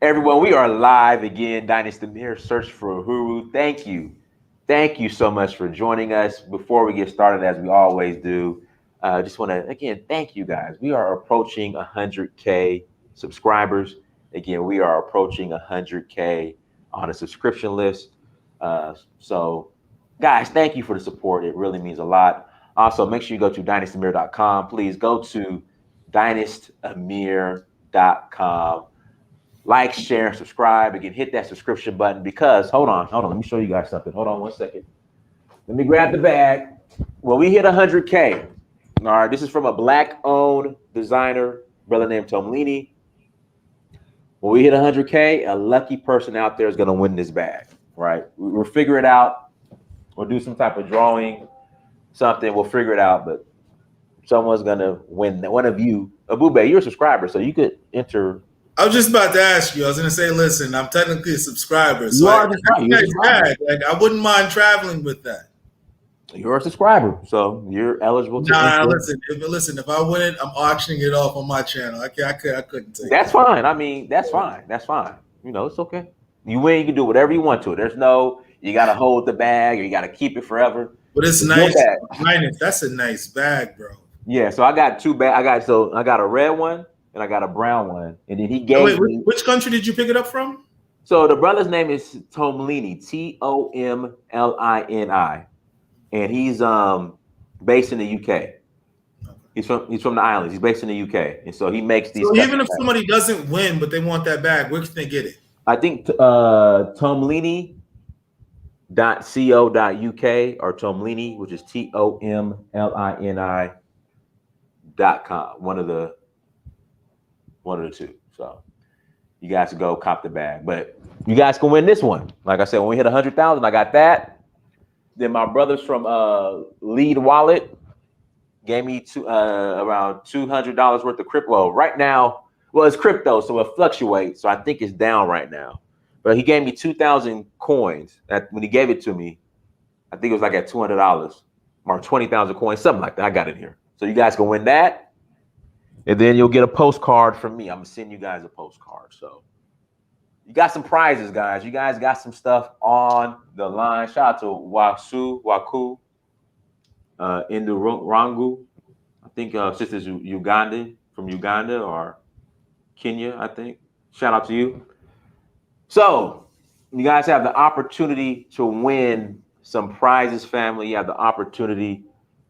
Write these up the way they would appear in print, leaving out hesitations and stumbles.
Everyone, we are live again. Dynasty Mirror, search for Uhuru. Thank you. Thank you so much for joining us. Before we get started, as we always do, just want to, again, thank you guys. We are approaching 100K subscribers. Again, we are approaching 100K on a subscription list. So, guys, thank you for the support. It really means a lot. Also, make sure you go to dynastymirror.com. Please go to dynastymirror.com. Like, share, subscribe. Again, hit that subscription button because hold on. Let me show you guys something. Hold on 1 second. Let me grab the bag. When we hit 100K, all right, this is from a black-owned designer, brother named Tomlini. When we hit 100K, a lucky person out there is going to win this bag, right? We'll figure it out. We'll do some type of drawing, something. We'll figure it out, but someone's going to win. One of you, Ebube, you're a subscriber, so you could enter. I was just about to ask you. I was going to say, listen, I'm technically a subscriber, so You are a subscriber. Like, I wouldn't mind traveling with that. You're a subscriber, so you're eligible to. Nah, listen. If I win it, I'm auctioning it off on my channel. I couldn't take. That's fine. I mean, that's fine. You know, it's okay. You win, you can do whatever you want to it. There's no, you got to hold the bag or you got to keep it forever. But it's nice. That's a nice bag, bro. Yeah. So I got two bags. I got a red one and I got a brown one. And then he gave me. Which country did you pick it up from? So the brother's name is Tomlini, Tomlini. And he's based in the UK. He's from the islands. He's based in the UK, and so he makes these. So even if somebody doesn't win, but they want that bag, where can they get it? I think Tomlini.co.uk or Tomlini, which is TOMLINI.com. One of the two. So you guys can go cop the bag, but you guys can win this one. Like I said, when we hit 100,000, I got that. Then my brothers from Lead Wallet gave me around $200 worth of crypto. Well, right now, it's crypto, so it fluctuates. So I think it's down right now. But he gave me 2,000 coins. When he gave it to me, I think it was like at $200 or 20,000 coins, something like that. I got it here. So you guys can win that. And then you'll get a postcard from me. I'm going to send you guys a postcard. So you got some prizes, guys. You guys got some stuff on the line. Shout out to Waku, Rangu. I think sister's Ugandan, from Uganda or Kenya, I think. Shout out to you. So you guys have the opportunity to win some prizes, family. You have the opportunity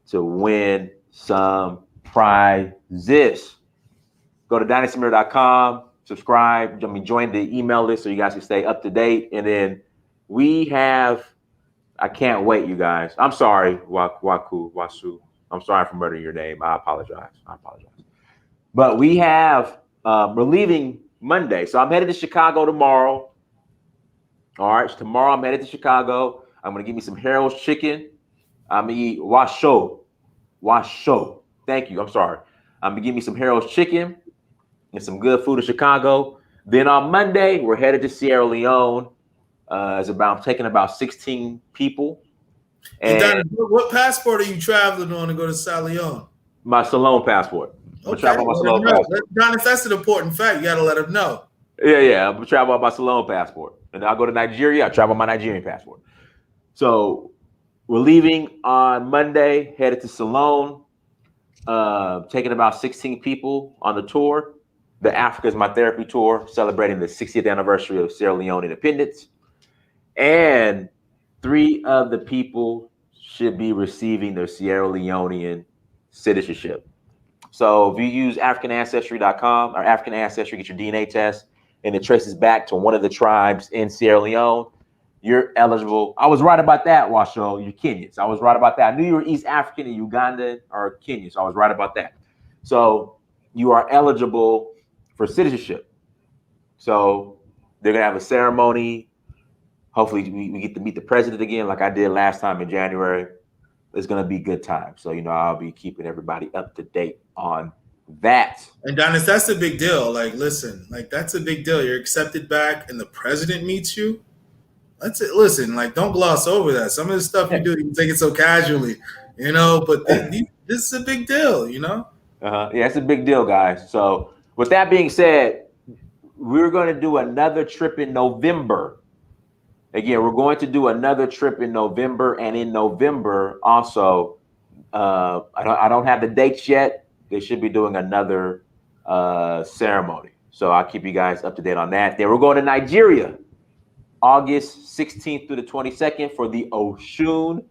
to win some prizes. Go to dynastymirror.com. Subscribe, join the email list so you guys can stay up to date. And then we have, I can't wait, you guys. I'm sorry, Wasu. I'm sorry for murdering your name. I apologize. But we have, we're leaving Monday. So I'm headed to Chicago tomorrow. All right, so tomorrow I'm headed to Chicago. I'm going to give me some Harold's chicken. I'm going to eat Washo. Thank you. I'm sorry. I'm going to give me some Harold's chicken and some good food in Chicago. Then on Monday, we're headed to Sierra Leone. I'm taking about 16 people. And what passport are you traveling on to go to Sierra Leone? My Salone passport. I'm traveling on my Salone passport. Donis, that's an important fact. You got to let them know. Yeah. I'm traveling on my Salone passport. And I'll go to Nigeria. I travel on my Nigerian passport. So we're leaving on Monday, headed to Salone, taking about 16 people on the tour. The Africa is My Therapy tour, celebrating the 60th anniversary of Sierra Leone independence. And 3 of the people should be receiving their Sierra Leonean citizenship. So if you use AfricanAncestry.com or African Ancestry, get your DNA test, and it traces back to one of the tribes in Sierra Leone, you're eligible. I was right about that, Washo. You're Kenyan. So I was right about that. I knew you were East African and Ugandan or Kenyan, so I was right about that. So you are eligible for citizenship. So they're gonna have a ceremony. Hopefully we get to meet the president again, like I did last time in January. It's gonna be a good time. So I'll be keeping everybody up to date on that. And Donis, that's a big deal. Like, listen, that's a big deal. You're accepted back, and the president meets you. That's it. Listen, don't gloss over that. Some of the stuff you do, you take it so casually, But this is a big deal, Yeah, it's a big deal, guys. So with that being said, we're going to do another trip in November. Again, we're going to do another trip in November, and in November also, I don't have the dates yet. They should be doing another ceremony, so I'll keep you guys up to date on that. Then we're going to Nigeria, August 16th through the 22nd for the Oshun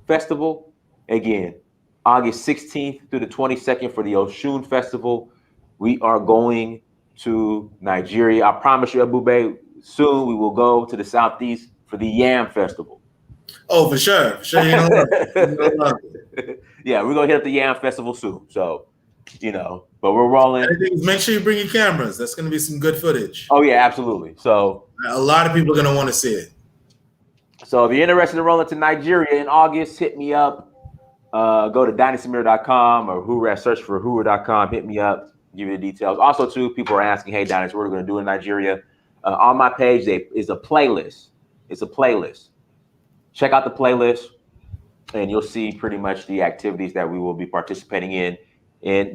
Festival. Again, August 16th through the 22nd for the Oshun Festival. We are going to Nigeria. I promise you, Ebube, soon we will go to the Southeast for the Yam Festival. Oh, for sure. For sure. Yeah, we're going to hit up the Yam Festival soon. So, but we're rolling. Make sure you bring your cameras. That's going to be some good footage. Oh, yeah, absolutely. So a lot of people are going to want to see it. So if you're interested in rolling to Nigeria in August, hit me up. Go to dynastymirror.com or search for hoover.com. Hit me up, give you the details. Also, too, people are asking, hey, Dynasty, what are we going to do in Nigeria? On my page, is a playlist. It's a playlist. Check out the playlist, and you'll see pretty much the activities that we will be participating in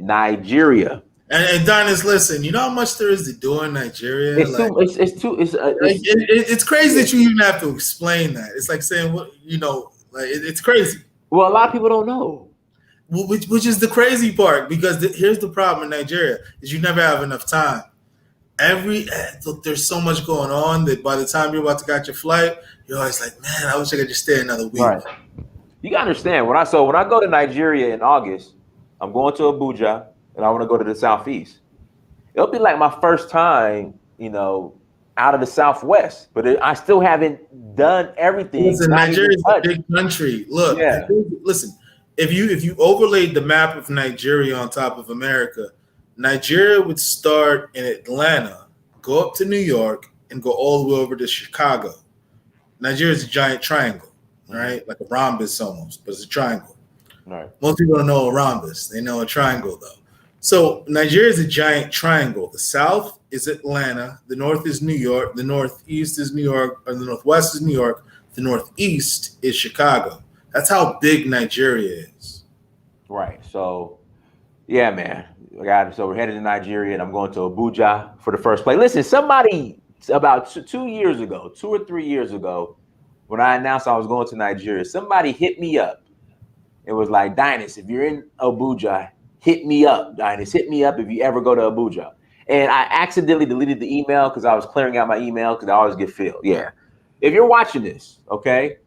Nigeria. And Dynas, listen, you know how much there is to do in Nigeria? It's crazy that you even have to explain that. It's like saying, it's crazy. Well, a lot of people don't know. Which is the crazy part, because here's the problem in Nigeria, is you never have enough time. There's so much going on that by the time you're about to get your flight, you're always like, man, I wish I could just stay another week. Right. You gotta understand, when I go to Nigeria in August, I'm going to Abuja, and I want to go to the Southeast. It'll be like my first time, out of the Southwest, but I still haven't done everything. Listen, Nigeria's a big country. Look, listen, if you overlaid the map of Nigeria on top of America, Nigeria would start in Atlanta, go up to New York, and go all the way over to Chicago. Nigeria is a giant triangle, right? Like a rhombus almost, but it's a triangle. Right. Most people don't know a rhombus. They know a triangle, though. So Nigeria is a giant triangle. The south is Atlanta. The north is New York. The northeast is New York. Or the northwest is New York. The northeast is Chicago. That's how big Nigeria is. Right. So, yeah, man. So we're headed to Nigeria, and I'm going to Abuja for the first play. Listen, somebody about 2 years ago, 2 or 3 years ago, when I announced I was going to Nigeria, somebody hit me up. It was like, Dynas, if you're in Abuja, hit me up, Dynas. Hit me up if you ever go to Abuja. And I accidentally deleted the email because I was clearing out my email because I always get filled. Yeah. If you're watching this, okay,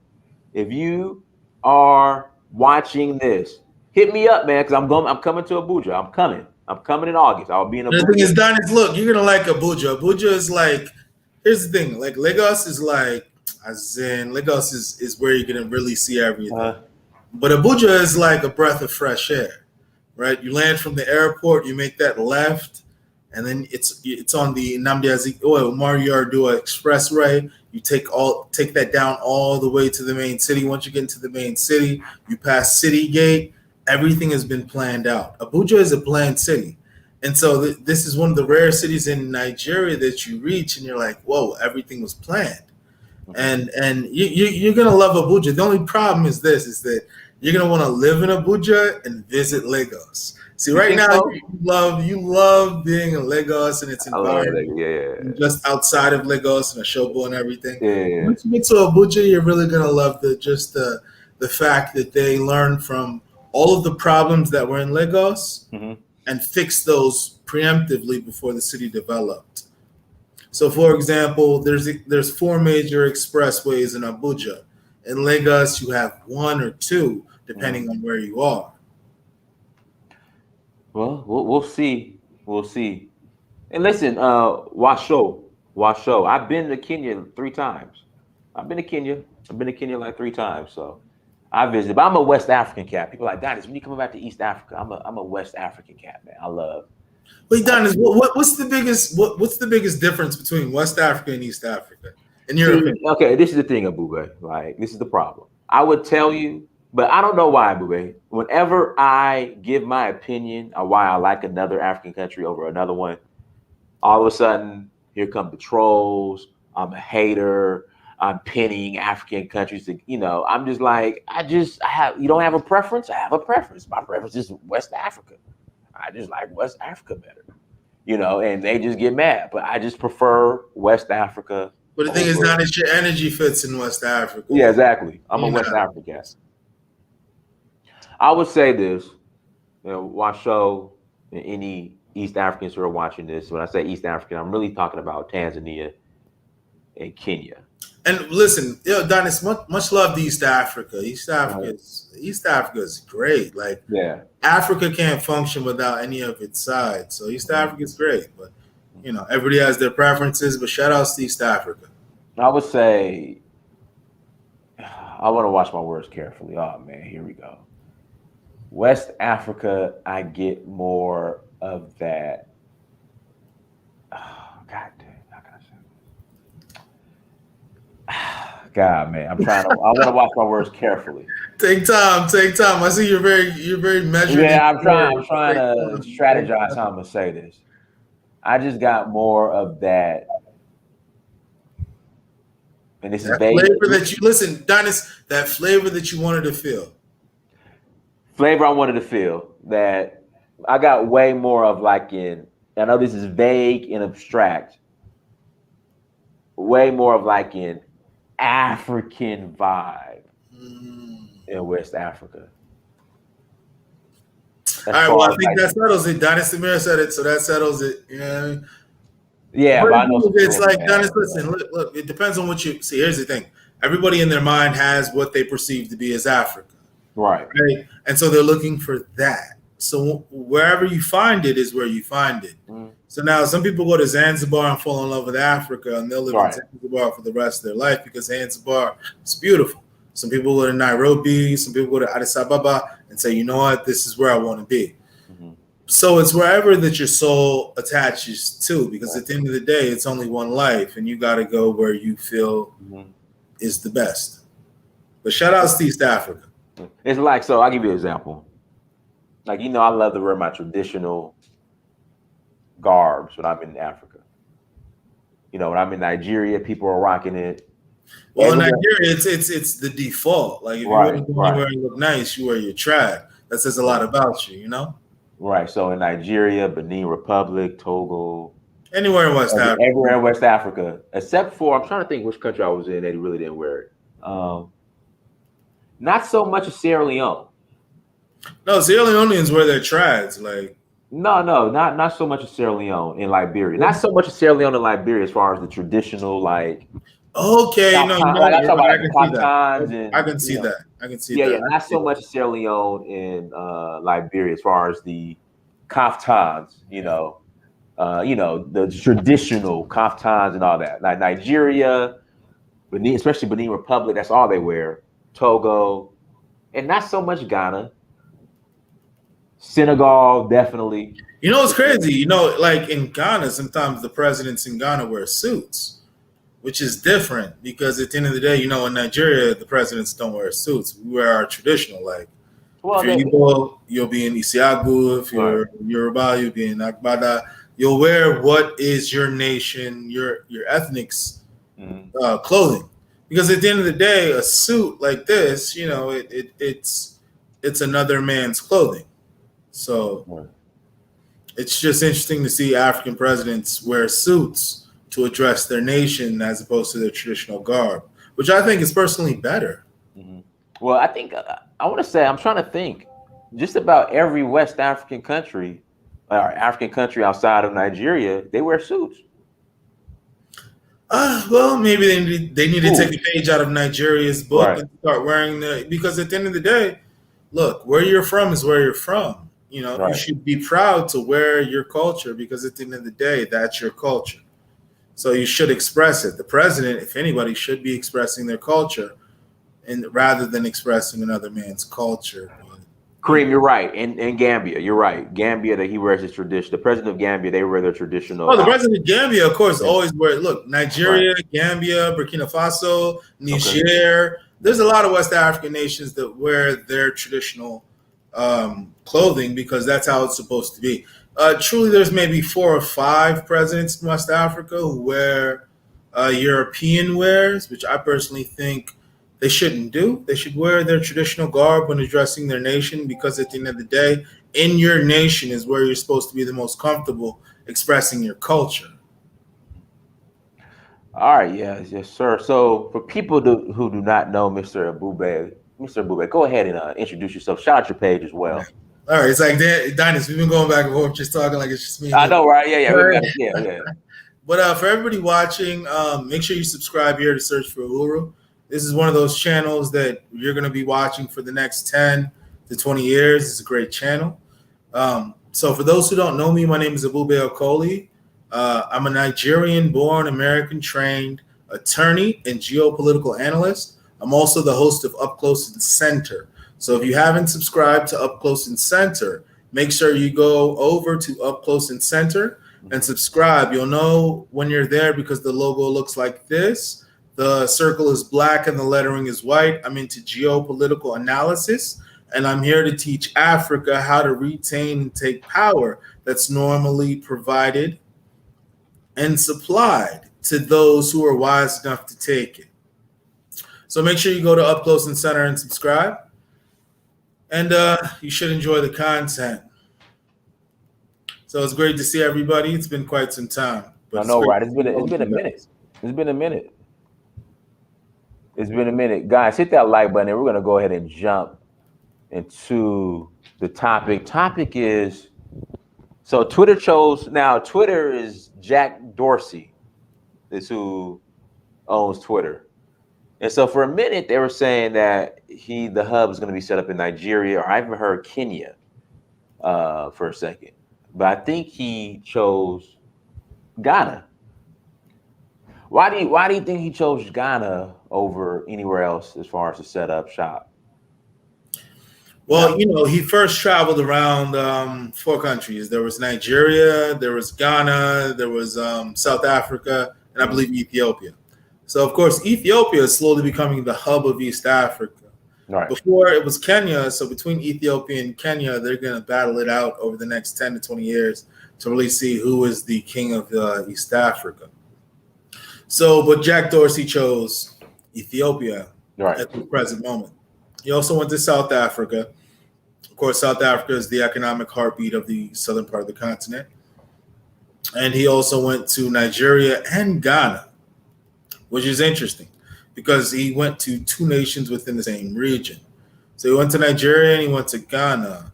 if you are watching this, hit me up, man, because I'm coming to Abuja. I'm coming in August. I'll be in Abuja. The thing is, Dynas, look, you're gonna like Abuja. Abuja is like, here's the thing, like Lagos is like, Lagos is where you're gonna really see everything. But Abuja is like a breath of fresh air, right? You land from the airport, you make that left, and then it's on the Nnamdi Azikiwe Umar Yar'Adua Expressway. You take that down all the way to the main city. Once you get into the main city, you pass City Gate. Everything has been planned out. Abuja is a planned city. And so this is one of the rare cities in Nigeria that you reach and you're like, whoa, everything was planned. And you're going to love Abuja. The only problem is that you're going to want to live in Abuja and visit Lagos. See, right now, you love being in Lagos and its environment. Yeah. Just outside of Lagos and a showboat and everything. Yeah. Once you get to Abuja, you're really going to love the fact that they learned from all of the problems that were in Lagos and fixed those preemptively before the city developed. So, for example, there's 4 major expressways in Abuja. In Lagos, you have 1 or 2, depending on where you are. Well, we'll see. We'll see. And listen, Washo. I've been to Kenya 3 times. I've been to Kenya like 3 times. So I visited. But I'm a West African cat. People are like, Dynas, when you come back to East Africa, I'm a West African cat, man. I love. Wait, Dynas, what's the biggest difference between West Africa and East Africa? In your opinion? Okay, this is the thing, Ebube. Like, this is the problem. I would tell you, but I don't know why, Ebube. Whenever I give my opinion on why I like another African country over another one, all of a sudden, here come the trolls. I'm a hater. I'm pinning African countries. I'm just like, you don't have a preference? I have a preference. My preference is West Africa. I just like West Africa better. and they just get mad. But I just prefer West Africa. But the thing is, not that your energy fits in West Africa. Yeah, exactly. I'm a West African. I would say this, Washo and any East Africans who are watching this. When I say East African, I'm really talking about Tanzania and Kenya. And listen, Donis, much love to East Africa. East Africa is great. Like, Africa can't function without any of its sides. So East Africa is great, but everybody has their preferences. But shout outs to East Africa. I would say, I want to watch my words carefully. Oh man, here we go. West Africa, I get more of that. Oh, God damn, how can I say? God, man, I want to watch my words carefully. Take time. I see you're very measured. Yeah, I'm trying to strategize how I'm gonna say this. I just got more of that, and this is flavor that you listen, Donis. That flavor that you wanted to feel. Flavor I wanted to feel that I got way more of I know this is vague and abstract, way more of an African vibe in West Africa. All right, well, I think that settles it. Donis Samir said it, so that settles it. Yeah, but I know it's like, Donis, listen, look, it depends on what you see. Here's the thing. Everybody in their mind has what they perceive to be as Africa. Right. And so they're looking for that. So wherever you find it is where you find it. So now some people go to Zanzibar and fall in love with Africa, and they'll live in Zanzibar for the rest of their life because Zanzibar is beautiful. Some people go to Nairobi, some people go to Addis Ababa and say, you know what, this is where I want to be. So it's wherever that your soul attaches to, because at the end of the day, it's only one life, and you got to go where you feel is the best. But shout outs to East Africa. It's so I'll give you an example. I love to wear my traditional garbs when I'm in Africa. When I'm in Nigeria, people are rocking it. Well, in Nigeria, it's the default. Like if you want to go anywhere and look nice, you wear your trad. That says a lot about you, Right. So in Nigeria, Benin Republic, Togo, anywhere in West Africa. Everywhere in West Africa, except for I'm trying to think which country I was in that really didn't wear it. Not so much as Sierra Leone. No, Sierra Leoneans wear their trads. Like no, not so much as Sierra Leone in Liberia. Not so much as Sierra Leone in Liberia as far as the traditional Okay, I can see that. Yeah, not so much as Sierra Leone in Liberia as far as the kaftans. The traditional kaftans and all that. Like Nigeria, Benin, especially Benin Republic, that's all they wear. Togo, and not so much Ghana. Senegal, definitely. It's crazy. Like in Ghana, sometimes the presidents in Ghana wear suits, which is different because at the end of the day, in Nigeria, the presidents don't wear suits. We wear our traditional. Like, if you're Igbo, you'll be in Isiagu. If you're Yoruba, you'll be in Agbada. You'll wear what is your nation, your ethnic's clothing. Because at the end of the day, a suit like this, it's another man's clothing. So it's just interesting to see African presidents wear suits to address their nation as opposed to their traditional garb, which I think is personally better. Well, I think I want to say, I'm trying to think, just about every West African country or African country outside of Nigeria, they wear suits. Well, maybe they need to take a page out of Nigeria's book and start wearing because at the end of the day, look, where you're from is where you're from. You should be proud to wear your culture because at the end of the day, that's your culture. So you should express it. The president, if anybody, should be expressing their culture and rather than expressing another man's culture. Kareem, you're right. In Gambia, you're right. Gambia, that he wears his tradition. The president of Gambia, they wear their traditional. Oh, the president of Gambia, of course, always wear. Look, Nigeria, Gambia, Burkina Faso, Niger. There's a lot of West African nations that wear their traditional clothing because that's how it's supposed to be. Truly, there's maybe 4 or 5 presidents in West Africa who wear European wears, which I personally think they shouldn't do. They should wear their traditional garb when addressing their nation because at the end of the day, in your nation is where you're supposed to be the most comfortable expressing your culture. All right, yes, sir. So for people who do not know Mr. Ebube, go ahead and introduce yourself. Shout out your page as Yeah. well. All right, it's like Dinus. We've been going back and forth, just talking like it's just me and I you. know, right? Yeah, we got Right. it. Yeah. But for everybody watching, make sure you subscribe here to search for Uhuru. This is one of those channels that you're going to be watching for the next 10 to 20 years. It's a great channel. So for those who don't know me, my name is Ebube Okoli. I'm a Nigerian-born, American-trained attorney and geopolitical analyst. I'm also the host of Up Close and Center. So if you haven't subscribed to Up Close and Center, make sure you go over to Up Close and Center and subscribe. You'll know when you're there because the logo looks like this. The circle is black and the lettering is white. I'm into geopolitical analysis, and I'm here to teach Africa how to retain and take power that's normally provided and supplied to those who are wise enough to take it. So make sure you go to Up Close and Center and subscribe, and you should enjoy the content. So it's great to see everybody. It's been quite some time. I know, right? It's been a minute. It's been a minute. Guys, hit that like button and we're gonna go ahead and jump into the topic. Topic is so Twitter is Jack Dorsey is who owns Twitter. And so for a minute they were saying that the hub is gonna be set up in Nigeria, or I even heard Kenya for a second. But I think he chose Ghana. Why do you think he chose Ghana over anywhere else as far as to set up shop? Well, he first traveled around 4 countries. There was Nigeria, there was Ghana, there was South Africa, and I believe Ethiopia. So, of course, Ethiopia is slowly becoming the hub of East Africa. Right. Before it was Kenya, so between Ethiopia and Kenya, they're going to battle it out over the next 10 to 20 years to really see who is the king of East Africa. So, but Jack Dorsey chose Ethiopia at the present moment. He also went to South Africa. Of course, South Africa is the economic heartbeat of the southern part of the continent. And he also went to Nigeria and Ghana, which is interesting because he went to 2 nations within the same region. So he went to Nigeria and he went to Ghana.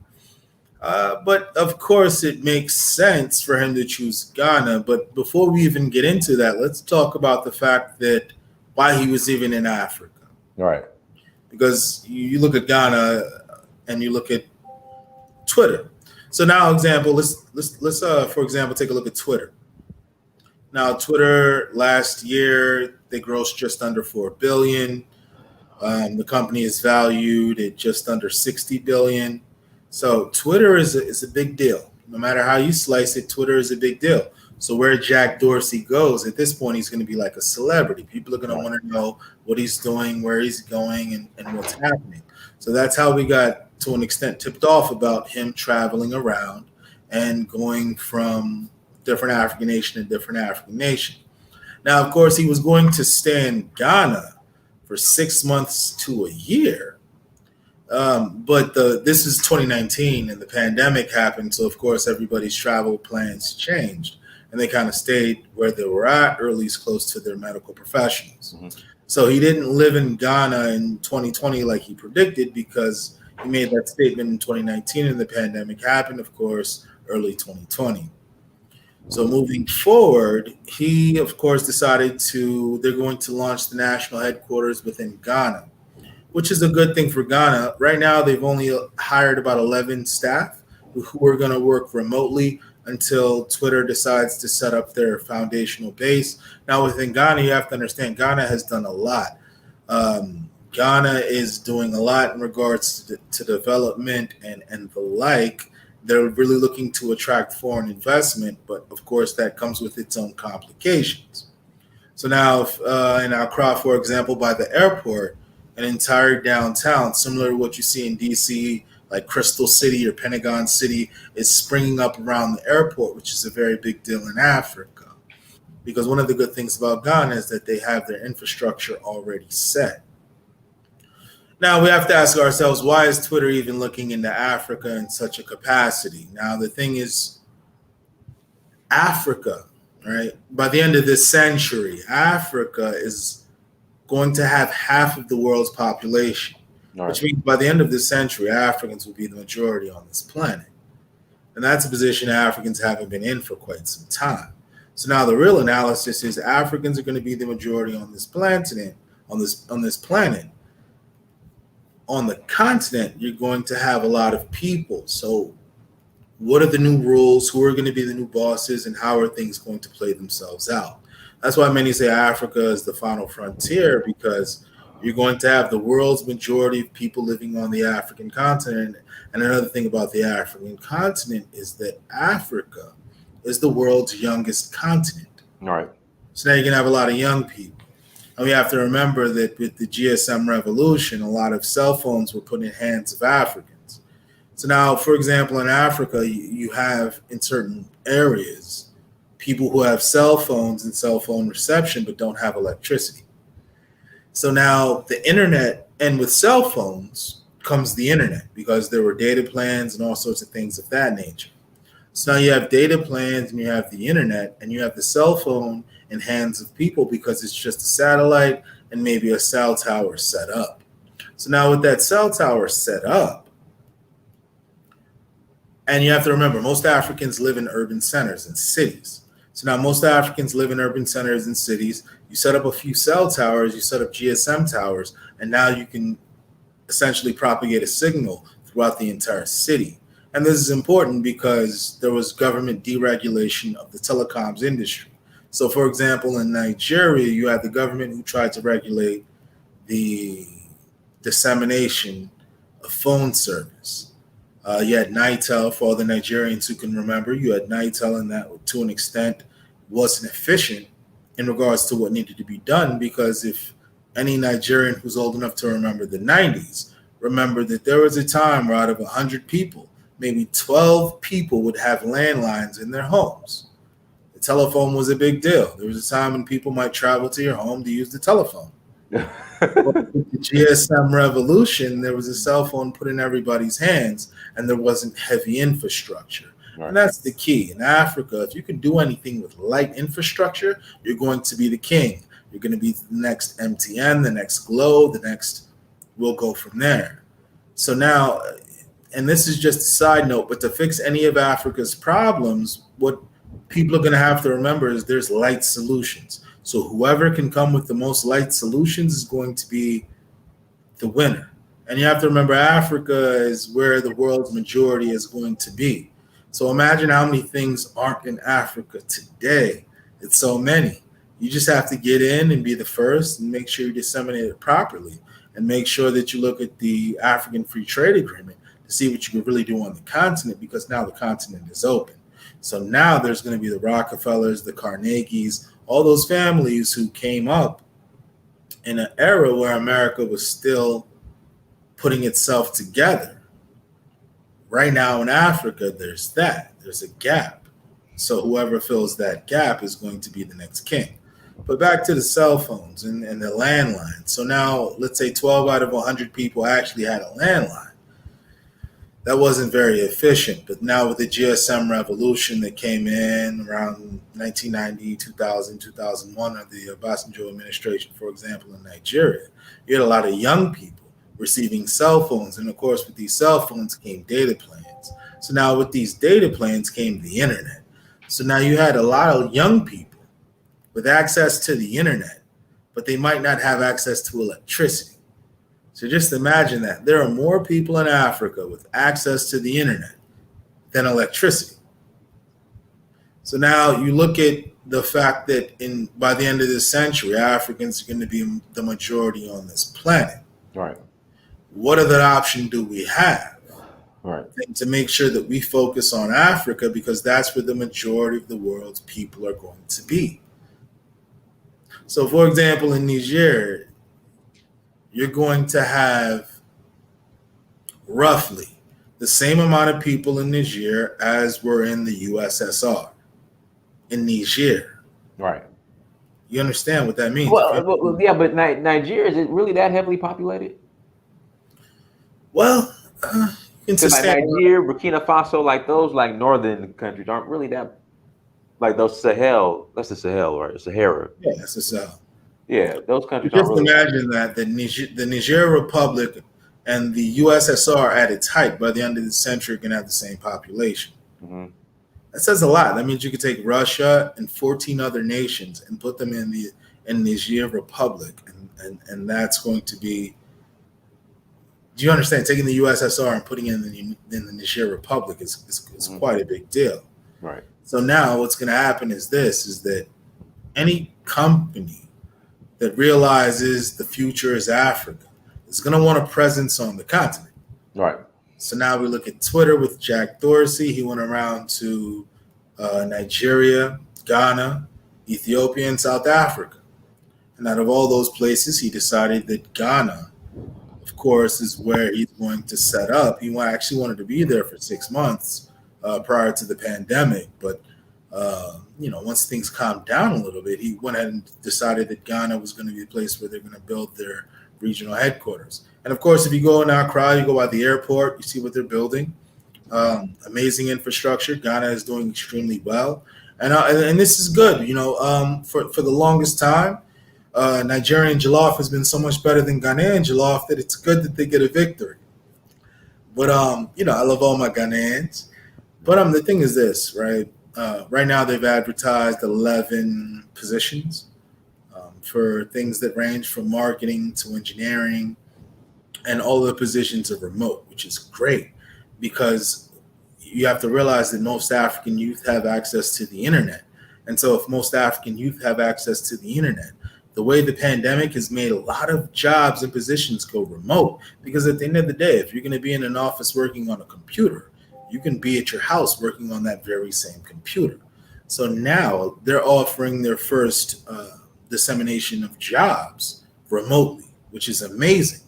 But of course, it makes sense for him to choose Ghana. But before we even get into that, let's talk about the fact that why he was even in Africa. Right. Because you look at Ghana and you look at Twitter. So now, let's for example, take a look at Twitter. Now, Twitter last year, they grossed just under $4 billion. The company is valued at just under $60 billion. So Twitter is a big deal. No matter how you slice it, Twitter is a big deal. So where Jack Dorsey goes, at this point, he's going to be like a celebrity. People are going to want to know what he's doing, where he's going, and what's happening. So that's how we got, to an extent, tipped off about him traveling around and going from different African nation to different African nation. Now, of course, he was going to stay in Ghana for 6 months to a year. But this is 2019 and the pandemic happened. So, of course, everybody's travel plans changed and they kind of stayed where they were at, or at least close to their medical professionals. Mm-hmm. So he didn't live in Ghana in 2020 like he predicted, because he made that statement in 2019 and the pandemic happened, of course, early 2020. So moving forward, he, of course, decided they're going to launch the national headquarters within Ghana, which is a good thing for Ghana. Right now, they've only hired about 11 staff who are going to work remotely until Twitter decides to set up their foundational base. Now, within Ghana, you have to understand, Ghana has done a lot. Ghana is doing a lot in regards to development and the like. They're really looking to attract foreign investment, but of course that comes with its own complications. So now in Accra, for example, by the airport, an entire downtown, similar to what you see in DC, like Crystal City or Pentagon City, is springing up around the airport, which is a very big deal in Africa. Because one of the good things about Ghana is that they have their infrastructure already set. Now, we have to ask ourselves, why is Twitter even looking into Africa in such a capacity? Now, the thing is, Africa, right? By the end of this century, Africa is going to have half of the world's population, All right. which means by the end of this century, Africans will be the majority on this planet. And that's a position Africans haven't been in for quite some time. So now the real analysis is Africans are going to be the majority on this planet. On this planet, on the continent, you're going to have a lot of people. So what are the new rules? Who are going to be the new bosses? And how are things going to play themselves out? That's why many say Africa is the final frontier, because you're going to have the world's majority of people living on the African continent. And another thing about the African continent is that Africa is the world's youngest continent. All right. So now you're going to have a lot of young people. And we have to remember that with the GSM revolution, a lot of cell phones were put in hands of Africans. So now, for example, in Africa, you have in certain areas people who have cell phones and cell phone reception but don't have electricity. So now the internet, and with cell phones comes the internet, because there were data plans and all sorts of things of that nature. So now you have data plans and you have the internet and you have the cell phone in hands of people because it's just a satellite and maybe a cell tower set up. So now with that cell tower set up, and you have to remember, most Africans live in urban centers and cities. So now most Africans live in urban centers and cities. You set up a few cell towers, you set up GSM towers, and now you can essentially propagate a signal throughout the entire city. And this is important because there was government deregulation of the telecoms industry. So, for example, in Nigeria, you had the government who tried to regulate the dissemination of phone service. You had Nitel, for all the Nigerians who can remember. You had Nitel, and that, to an extent, wasn't efficient in regards to what needed to be done, because if any Nigerian who's old enough to remember the 90s, remember that there was a time where out of 100 people, maybe 12 people would have landlines in their homes. The telephone was a big deal. There was a time when people might travel to your home to use the telephone. With the GSM revolution, there was a cell phone put in everybody's hands, and there wasn't heavy infrastructure. Right. And that's the key. In Africa, if you can do anything with light infrastructure, you're going to be the king. You're going to be the next MTN, the next Glow, the next, we'll go from there. So now, and this is just a side note, but to fix any of Africa's problems, what people are going to have to remember is there's light solutions. So whoever can come with the most light solutions is going to be the winner. And you have to remember, Africa is where the world's majority is going to be. So imagine how many things aren't in Africa today. It's so many. You just have to get in and be the first and make sure you disseminate it properly, and make sure that you look at the African Free Trade Agreement to see what you can really do on the continent, because now the continent is open. So now there's going to be the Rockefellers, the Carnegies, all those families who came up in an era where America was still putting itself together. Right now in Africa, there's a gap. So whoever fills that gap is going to be the next king. But back to the cell phones and the landline. So now let's say 12 out of 100 people actually had a landline. That wasn't very efficient. But now with the GSM revolution that came in around 1990, 2000, 2001, under the Obasanjo administration, for example, in Nigeria, you had a lot of young people receiving cell phones. And of course, with these cell phones came data plans. So now with these data plans came the internet. So now you had a lot of young people with access to the internet, but they might not have access to electricity. So just imagine that. There are more people in Africa with access to the internet than electricity. So now you look at the fact that by the end of this century, Africans are going to be the majority on this planet. Right. What other option do we have? Right. And to make sure that we focus on Africa, because that's where the majority of the world's people are going to be. So, for example, in Niger, you're going to have roughly the same amount of people in Niger as were in the USSR. In Niger. Right. You understand what that means? Well, yeah, but Nigeria, is it really that heavily populated? Well, Nigeria, Burkina Faso, like those, like northern countries aren't really that. like those Sahel. That's the Sahel, right? Sahara. Yeah, so Yeah, those countries aren't just really. imagine that the Nigerian Republic and the USSR at its height by the end of the century are going to have the same population. Mhm. That says a lot. That means you could take Russia and 14 other nations and put them in the Nigerian Republic, and that's going to be. Do you understand? Taking the USSR and putting it in the Nigerian Republic is Mhm. quite a big deal. Right. So now what's going to happen is that any company that realizes the future is Africa is going to want a presence on the continent. Right. So now we look at Twitter with Jack Dorsey. He went around to Nigeria, Ghana, Ethiopia, and South Africa. And out of all those places, he decided that Ghana, of course, is where he's going to set up. He actually wanted to be there for 6 months prior to the pandemic. But, once things calmed down a little bit, he went ahead and decided that Ghana was going to be the place where they're going to build their regional headquarters. And of course, if you go in Accra, you go by the airport, you see what they're building. Amazing infrastructure. Ghana is doing extremely well. And this is good. For the longest time, Nigerian jollof has been so much better than Ghanaian jollof that it's good that they get a victory. But I love all my Ghanaians. But the thing is this, right? Right now they've advertised 11 positions for things that range from marketing to engineering, and all of the positions are remote, which is great because you have to realize that most African youth have access to the internet. And so if most African youth have access to the internet, the way the pandemic has made a lot of jobs and positions go remote, because at the end of the day, if you're going to be in an office working on a computer, you can be at your house working on that very same computer. So now they're offering their first dissemination of jobs remotely, which is amazing,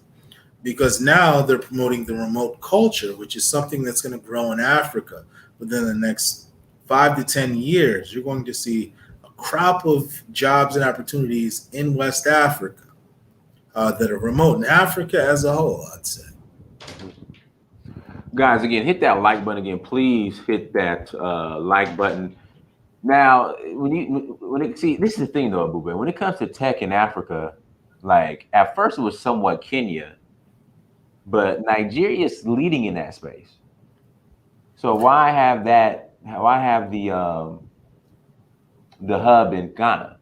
because now they're promoting the remote culture, which is something that's going to grow in Africa within the next 5 to 10 years. You're going to see a crop of jobs and opportunities in West Africa that are remote, in Africa as a whole, I'd say. Guys, again, hit that like button again. Please hit that like button. Now, see, this is the thing though, Ebube. When it comes to tech in Africa, like at first it was somewhat Kenya, but Nigeria is leading in that space. So why have that? Why have the hub in Ghana?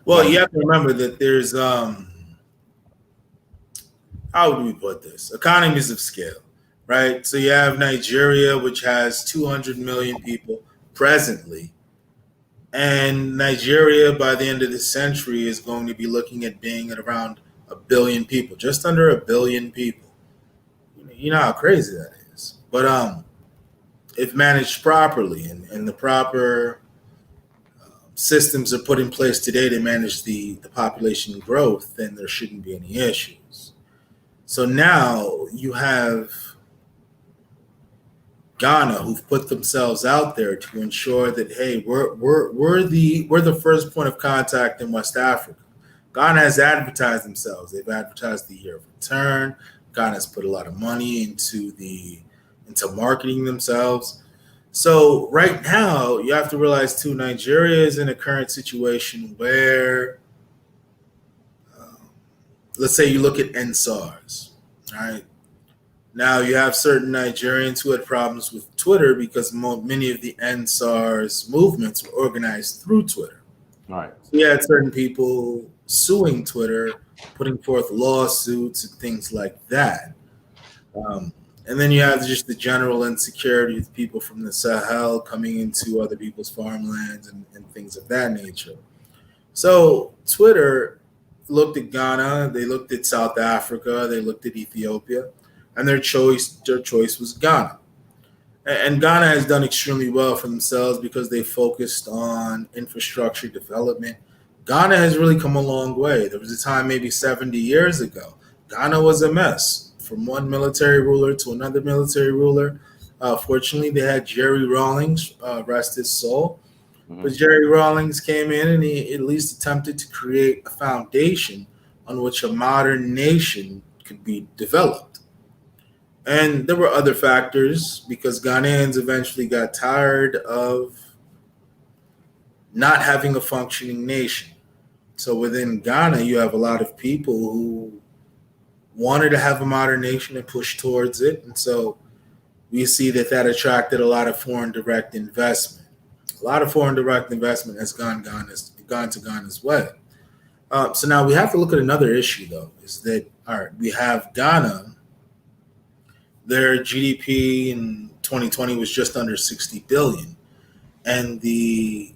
Well, you have to remember that there's how would we put this? Economies of scale, right? So you have Nigeria, which has 200 million people presently. And Nigeria, by the end of the century, is going to be looking at being at around a billion people, just under a billion people. You know how crazy that is. But if managed properly and the proper systems are put in place today to manage the population growth, then there shouldn't be any issues. So now you have Ghana, who've put themselves out there to ensure that, hey, we're the first point of contact in West Africa. Ghana has advertised themselves. They've advertised the year of return. Ghana has put a lot of money into marketing themselves. So right now, you have to realize too, Nigeria is in a current situation where, let's say you look at NSARS, right? Now you have certain Nigerians who had problems with Twitter because many of the NSARS movements were organized through Twitter. Right. So you had certain people suing Twitter, putting forth lawsuits and things like that. And then you have just the general insecurity with people from the Sahel coming into other people's farmlands and things of that nature. So Twitter looked at Ghana, they looked at South Africa, they looked at Ethiopia, and their choice was Ghana. And Ghana has done extremely well for themselves because they focused on infrastructure development. Ghana has really come a long way. There was a time maybe 70 years ago, Ghana was a mess. From one military ruler to another military ruler. Fortunately, they had Jerry Rawlings, rest his soul. Mm-hmm. But Jerry Rawlings came in and he at least attempted to create a foundation on which a modern nation could be developed. And there were other factors because Ghanaians eventually got tired of not having a functioning nation. So within Ghana, you have a lot of people who wanted to have a modern nation and push towards it. And so we see that that attracted a lot of foreign direct investment. A lot of foreign direct investment has gone to Ghana's way. So now we have to look at another issue, though, is that all right, we have Ghana. Their GDP in 2020 was just under 60 billion, and the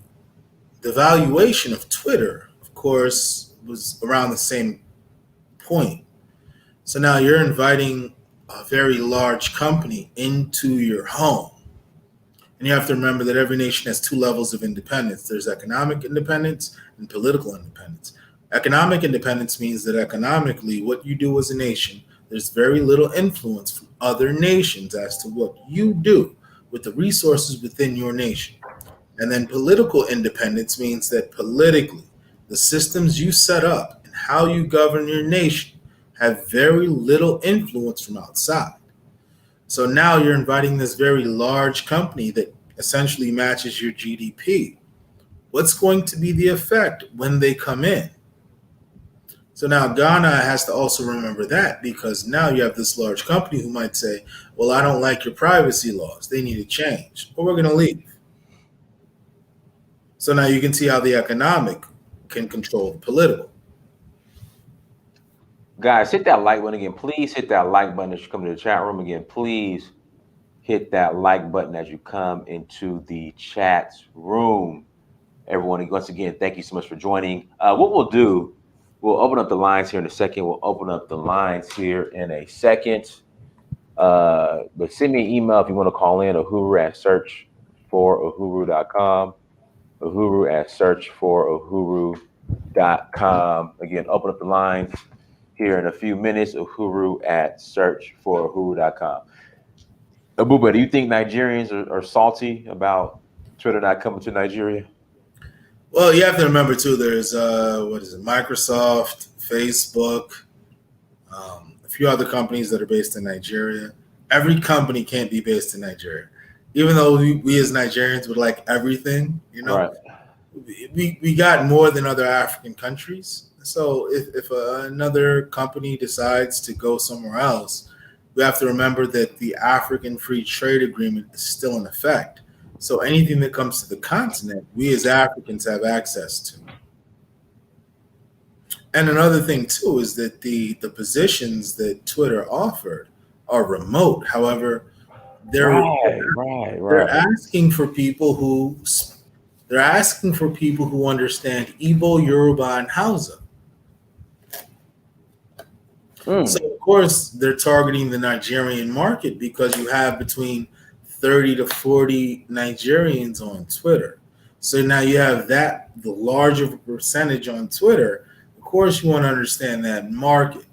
valuation of Twitter, of course, was around the same point. So now you're inviting a very large company into your home. And you have to remember that every nation has two levels of independence. There's economic independence and political independence. Economic independence means that economically, what you do as a nation, there's very little influence from other nations as to what you do with the resources within your nation. And then political independence means that politically, the systems you set up and how you govern your nation have very little influence from outside. So now you're inviting this very large company that essentially matches your GDP. What's going to be the effect when they come in? So now Ghana has to also remember that because now you have this large company who might say, well, I don't like your privacy laws. They need to change, or we're going to leave. So now you can see how the economic can control the political. Guys, hit that like button again. Please hit that like button as you come to the chat room again. Please hit that like button as you come into the chat room. Everyone, once again, thank you so much for joining. What we'll do, we'll open up the lines here in a second. But send me an email if you want to call in, Uhuru at search for Uhuru.com. Uhuru at search for Uhuru.com. Again, open up the lines here in a few minutes. Uhuru at search for Uhuru.com. Ebube, do you think Nigerians are salty about Twitter not coming to Nigeria? Well, you have to remember too. There's Microsoft, Facebook, a few other companies that are based in Nigeria. Every company can't be based in Nigeria, even though we as Nigerians would like everything. Right. We got more than other African countries. So if another company decides to go somewhere else, we have to remember that the African Free Trade Agreement is still in effect. So anything that comes to the continent, we as Africans have access to. And another thing too is that the positions that Twitter offered are remote. However, they're asking for people who understand Igbo, Yoruba, and Hausa. So of course they're targeting the Nigerian market because you have between 30 to 40 Nigerians on Twitter. So now you have the large of a percentage on Twitter. Of course, you want to understand that market.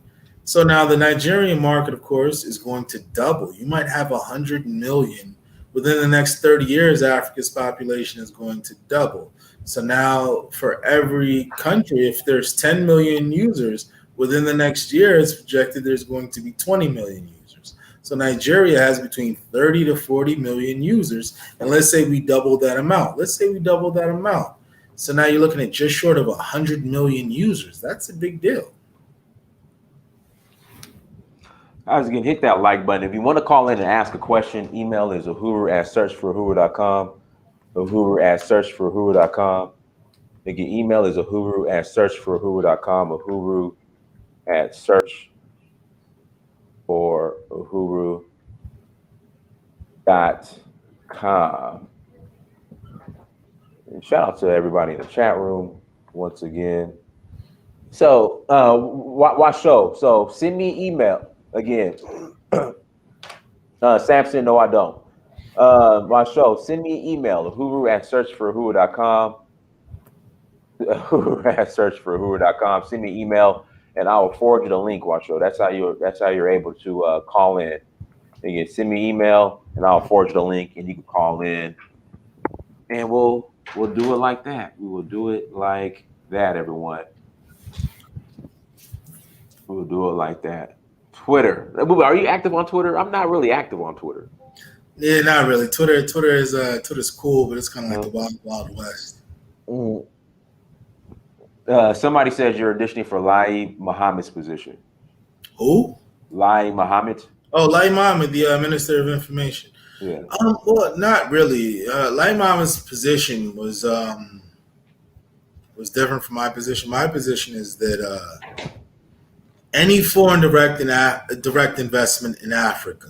So now the Nigerian market, of course, is going to double. You might have 100 million. Within the next 30 years, Africa's population is going to double. So now for every country, if there's 10 million users, within the next year, it's projected there's going to be 20 million users. So Nigeria has between 30 to 40 million users. And let's say we double that amount. So now you're looking at just short of 100 million users. That's a big deal. Guys, again, hit that like button. If you want to call in and ask a question, email is Uhuru at searchforuhuru.com. Uhuru at searchforuhuru.com. Again, email is Uhuru at searchforuhuru.com. Uhuru at search for Uhuru.com. And shout out to everybody in the chat room once again. So, watch show. So send me email again. Samson, no, I don't. My show. Send me an email. Uhuru at searchforuhuru.com. Uhuru at searchforuhuru.com. Send me an email. And I will forward you the link, Washo. That's how you're able to call in. Again, send me an email, and I'll forward you the link, and you can call in, and we'll do it like that. We will do it like that, everyone. We'll do it like that. Twitter. Ebube, are you active on Twitter? I'm not really active on Twitter. Yeah, not really. Twitter's cool, but it's kind of like the wild, wild west. Somebody says you're auditioning for Lai Muhammad's position. Who? Lai Muhammad. Oh, Lai Mohammed, the Minister of Information. Yeah. Well, not really. Lai Mohammed's position was different from my position. My position is that any foreign direct investment in Africa,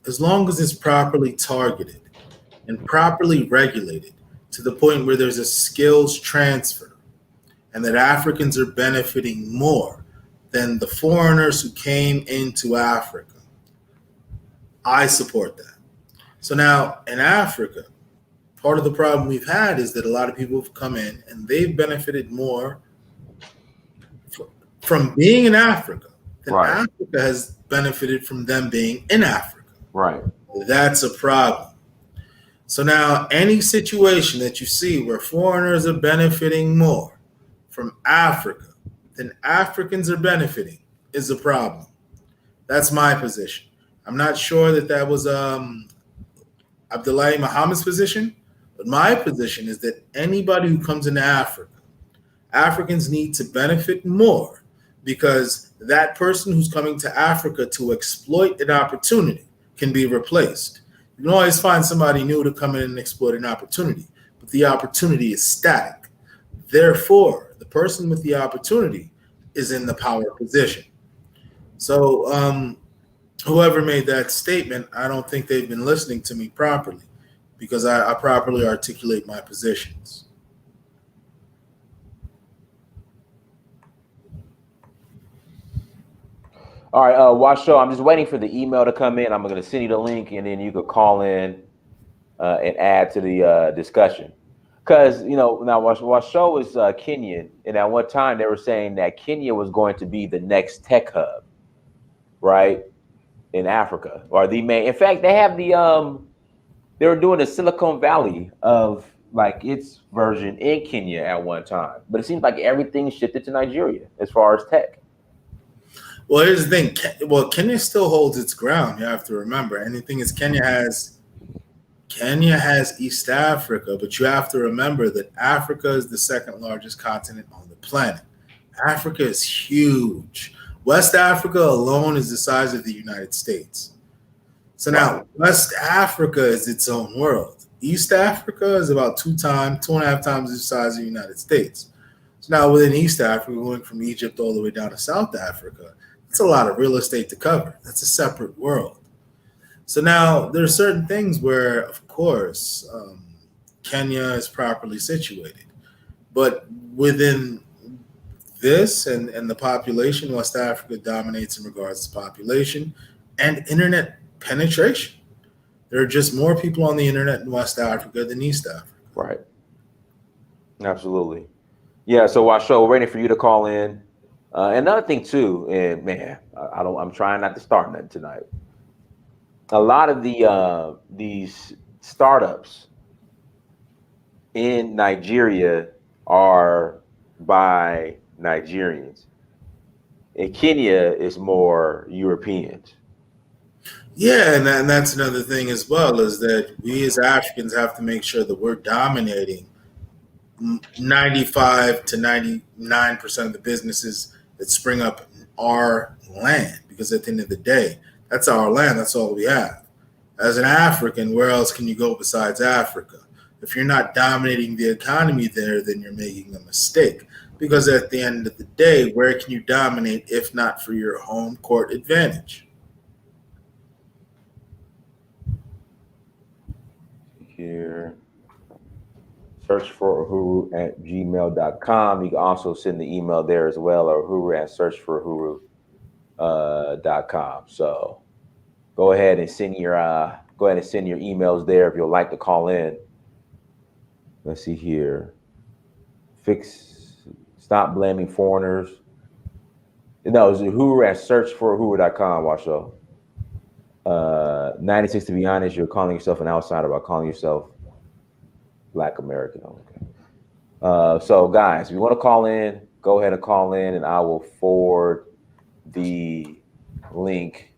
as long as it's properly targeted and properly regulated to the point where there's a skills transfer and that Africans are benefiting more than the foreigners who came into Africa, I support that. So now in Africa, part of the problem we've had is that a lot of people have come in and they've benefited more from being in Africa than Africa has benefited from them being in Africa. Right. That's a problem. So now any situation that you see where foreigners are benefiting more from Africa than Africans are benefiting is a problem. That's my position. I'm not sure that was Abdullahi Muhammad's position, but my position is that anybody who comes into Africa, Africans need to benefit more because that person who's coming to Africa to exploit an opportunity can be replaced. You can always find somebody new to come in and exploit an opportunity, but the opportunity is static. Therefore, the person with the opportunity is in the power position. So whoever made that statement, I don't think they've been listening to me properly because I properly articulate my positions. All right, Washo, I'm just waiting for the email to come in. I'm going to send you the link, and then you could call in and add to the discussion. Because, now Washo is Kenyan, and at one time they were saying that Kenya was going to be the next tech hub, right, in Africa, or the main. In fact, they have they were doing the Silicon Valley of like its version in Kenya at one time, but it seems like everything shifted to Nigeria as far as tech. Well, here's the thing. Well, Kenya still holds its ground. You have to remember. And the thing is, Kenya has East Africa, but you have to remember that Africa is the second largest continent on the planet. Africa is huge. West Africa alone is the size of the United States. So now West Africa is its own world. East Africa is about 2.5 times the size of the United States. So now within East Africa, going from Egypt all the way down to South Africa, it's a lot of real estate to cover. That's a separate world. So now there are certain things where, of course, Kenya is properly situated. But within this and the population, West Africa dominates in regards to population and internet penetration. There are just more people on the internet in West Africa than East Africa. Right. Absolutely. Yeah, so Washo, we're waiting for you to call in. Another thing too, and man, I'm trying not to start nothing tonight. A lot of these startups in Nigeria are by Nigerians. In Kenya, it's more Europeans. Yeah, and that's another thing as well, is that we as Africans have to make sure that we're dominating 95 to 99% of the businesses that spring up in our land, because at the end of the day, that's our land. That's all we have. As an African, where else can you go besides Africa? If you're not dominating the economy there, then you're making a mistake. Because at the end of the day, where can you dominate if not for your home court advantage? Here. Search for Uhuru at gmail.com. You can also send the email there as well, or Uhuru at searchforuhuru.com. So go ahead and send your emails there if you'd like to call in. Let's see here. Stop blaming foreigners. No, it's Uhuru at searchforuhuru.com, Washo. 96, to be honest, you're calling yourself an outsider by calling yourself Black American. Okay. So guys, if you want to call in, go ahead and call in, and I will forward the link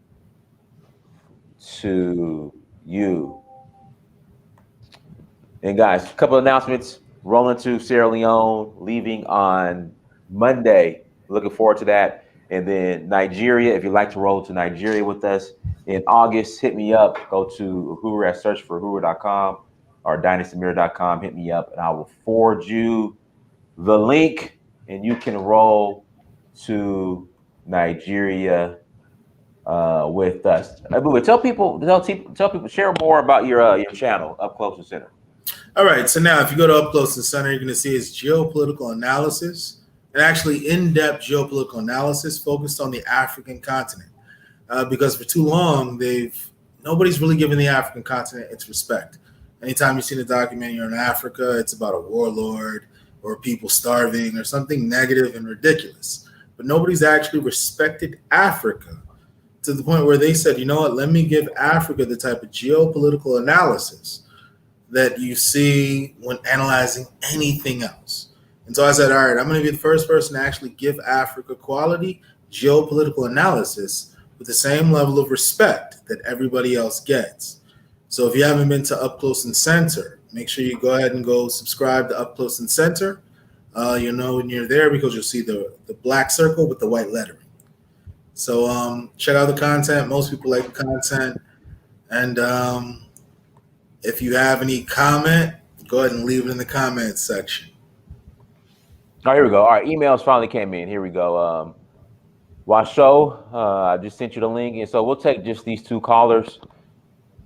to you. And guys, a couple of announcements. Rolling to Sierra Leone, leaving on Monday. Looking forward to that. And then Nigeria, if you'd like to roll to Nigeria with us in August, hit me up. Go to Uhuru at searchforuhuru.com or dynastymirror.com. Hit me up and I will forward you the link and you can roll to Nigeria with us. Ebube, tell people, share more about your channel, Up Close and Center. All right, so now if you go to Up Close and Center, you're going to see it's geopolitical analysis, and actually in-depth geopolitical analysis focused on the African continent. Because for too long, nobody's really given the African continent its respect. Anytime you've seen a documentary on Africa, it's about a warlord or people starving or something negative and ridiculous. But nobody's actually respected Africa to the point where they said, you know what, let me give Africa the type of geopolitical analysis that you see when analyzing anything else. And so I said, all right, I'm going to be the first person to actually give Africa quality geopolitical analysis with the same level of respect that everybody else gets. So if you haven't been to Up Close and Center, make sure you go ahead and go subscribe to Up Close and Center. You'll know when you're there because you'll see the black circle with the white lettering. So check out the content. Most people like the content. And if you have any comment, go ahead and leave it in the comments section. Oh, here we go. All right, emails finally came in. Here we go. Washo, I just sent you the link. And so we'll take just these two callers.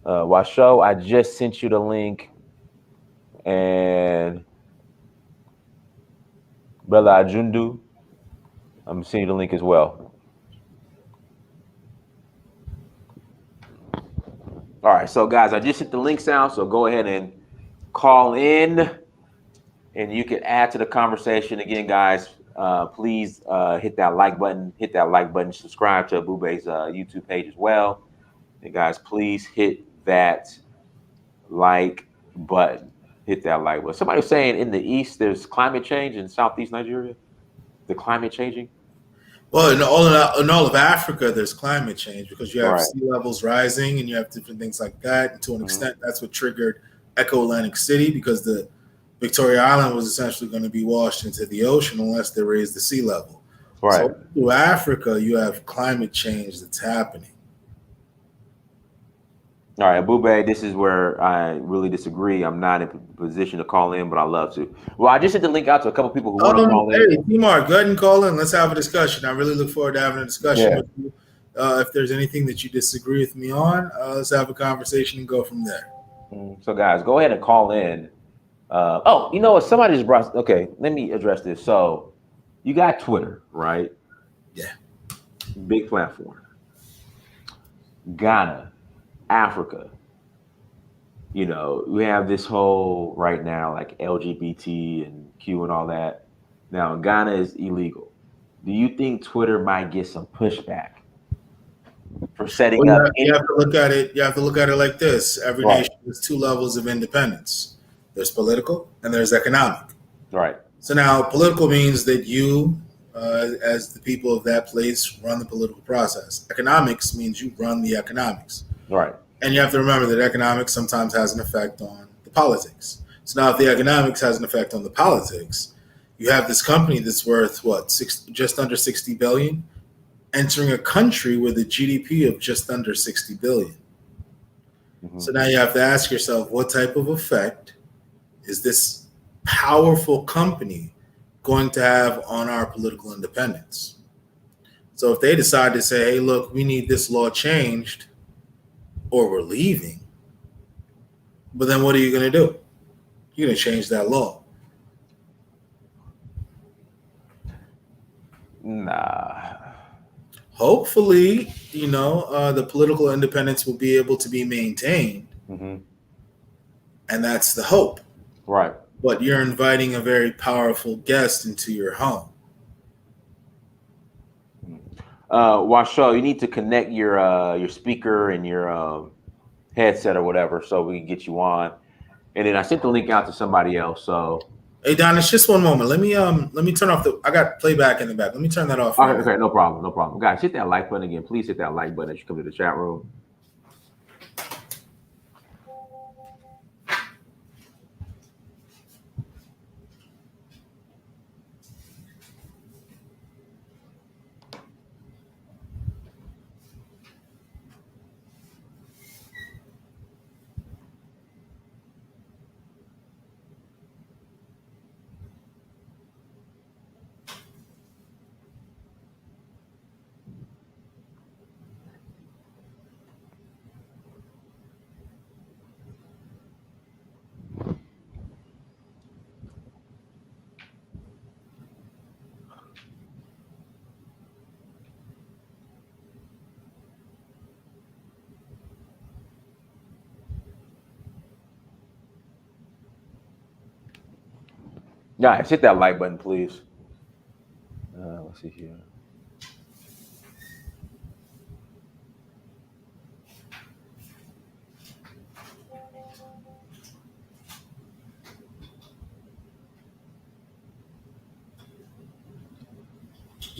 Washo, I just sent you the link. And Brother Ajundu, I'm sending you the link as well. All right, so guys, I just hit the links out, so go ahead and call in, and you can add to the conversation. Again, guys, please hit that like button, subscribe to Ebube's YouTube page as well. And guys, please hit that like button. Somebody was saying in the East, there's climate change in Southeast Nigeria. The climate changing? Well, in all of Africa, there's climate change because you have sea levels rising and you have different things like that. And to an extent, that's what triggered Echo Atlantic City, because the Victoria Island was essentially going to be washed into the ocean unless they raised the sea level. Right. So through Africa, you have climate change that's happening. All right, Ebube, this is where I really disagree. I'm not in a position to call in, but I love to. Well, I just sent the link out to a couple people who want to call in. Hey, T-Mark, go ahead and call in. Let's have a discussion. I really look forward to having a discussion with you. If there's anything that you disagree with me on, let's have a conversation and go from there. So, guys, go ahead and call in. Oh, you know what? Somebody just brought. Okay, let me address this. So, you got Twitter, right? Yeah. Big platform. Ghana. Africa, you know, we have this whole right now like LGBT and Q and all that. Now, Ghana is illegal. Do you think Twitter might get some pushback for setting up? You have to look at it. You have to look at it like this: every nation has two levels of independence. There's political and there's economic. Right. So now, political means that you, as the people of that place, run the political process. Economics means you run the economics. Right. And you have to remember that economics sometimes has an effect on the politics. So now if the economics has an effect on the politics, you have this company that's worth, just under 60 billion, entering a country with a GDP of just under 60 billion. Mm-hmm. So now you have to ask yourself, what type of effect is this powerful company going to have on our political independence? So if they decide to say, hey, look, we need this law changed, or we're leaving, but then what are you going to do? You're going to change that law. Nah. Hopefully, the political independence will be able to be maintained. Mm-hmm. And that's the hope. Right. But you're inviting a very powerful guest into your home. Washo, you need to connect your speaker and your headset or whatever so we can get you on. And then I sent the link out to somebody else. So Hey Don, it's just one moment. Let me turn off the. I got playback in the back. Let me turn that off. Okay, okay, no problem, no problem. Guys, hit that like button again. Please hit that like button as you come to the chat room. Guys, hit that like button, please. Let's see here.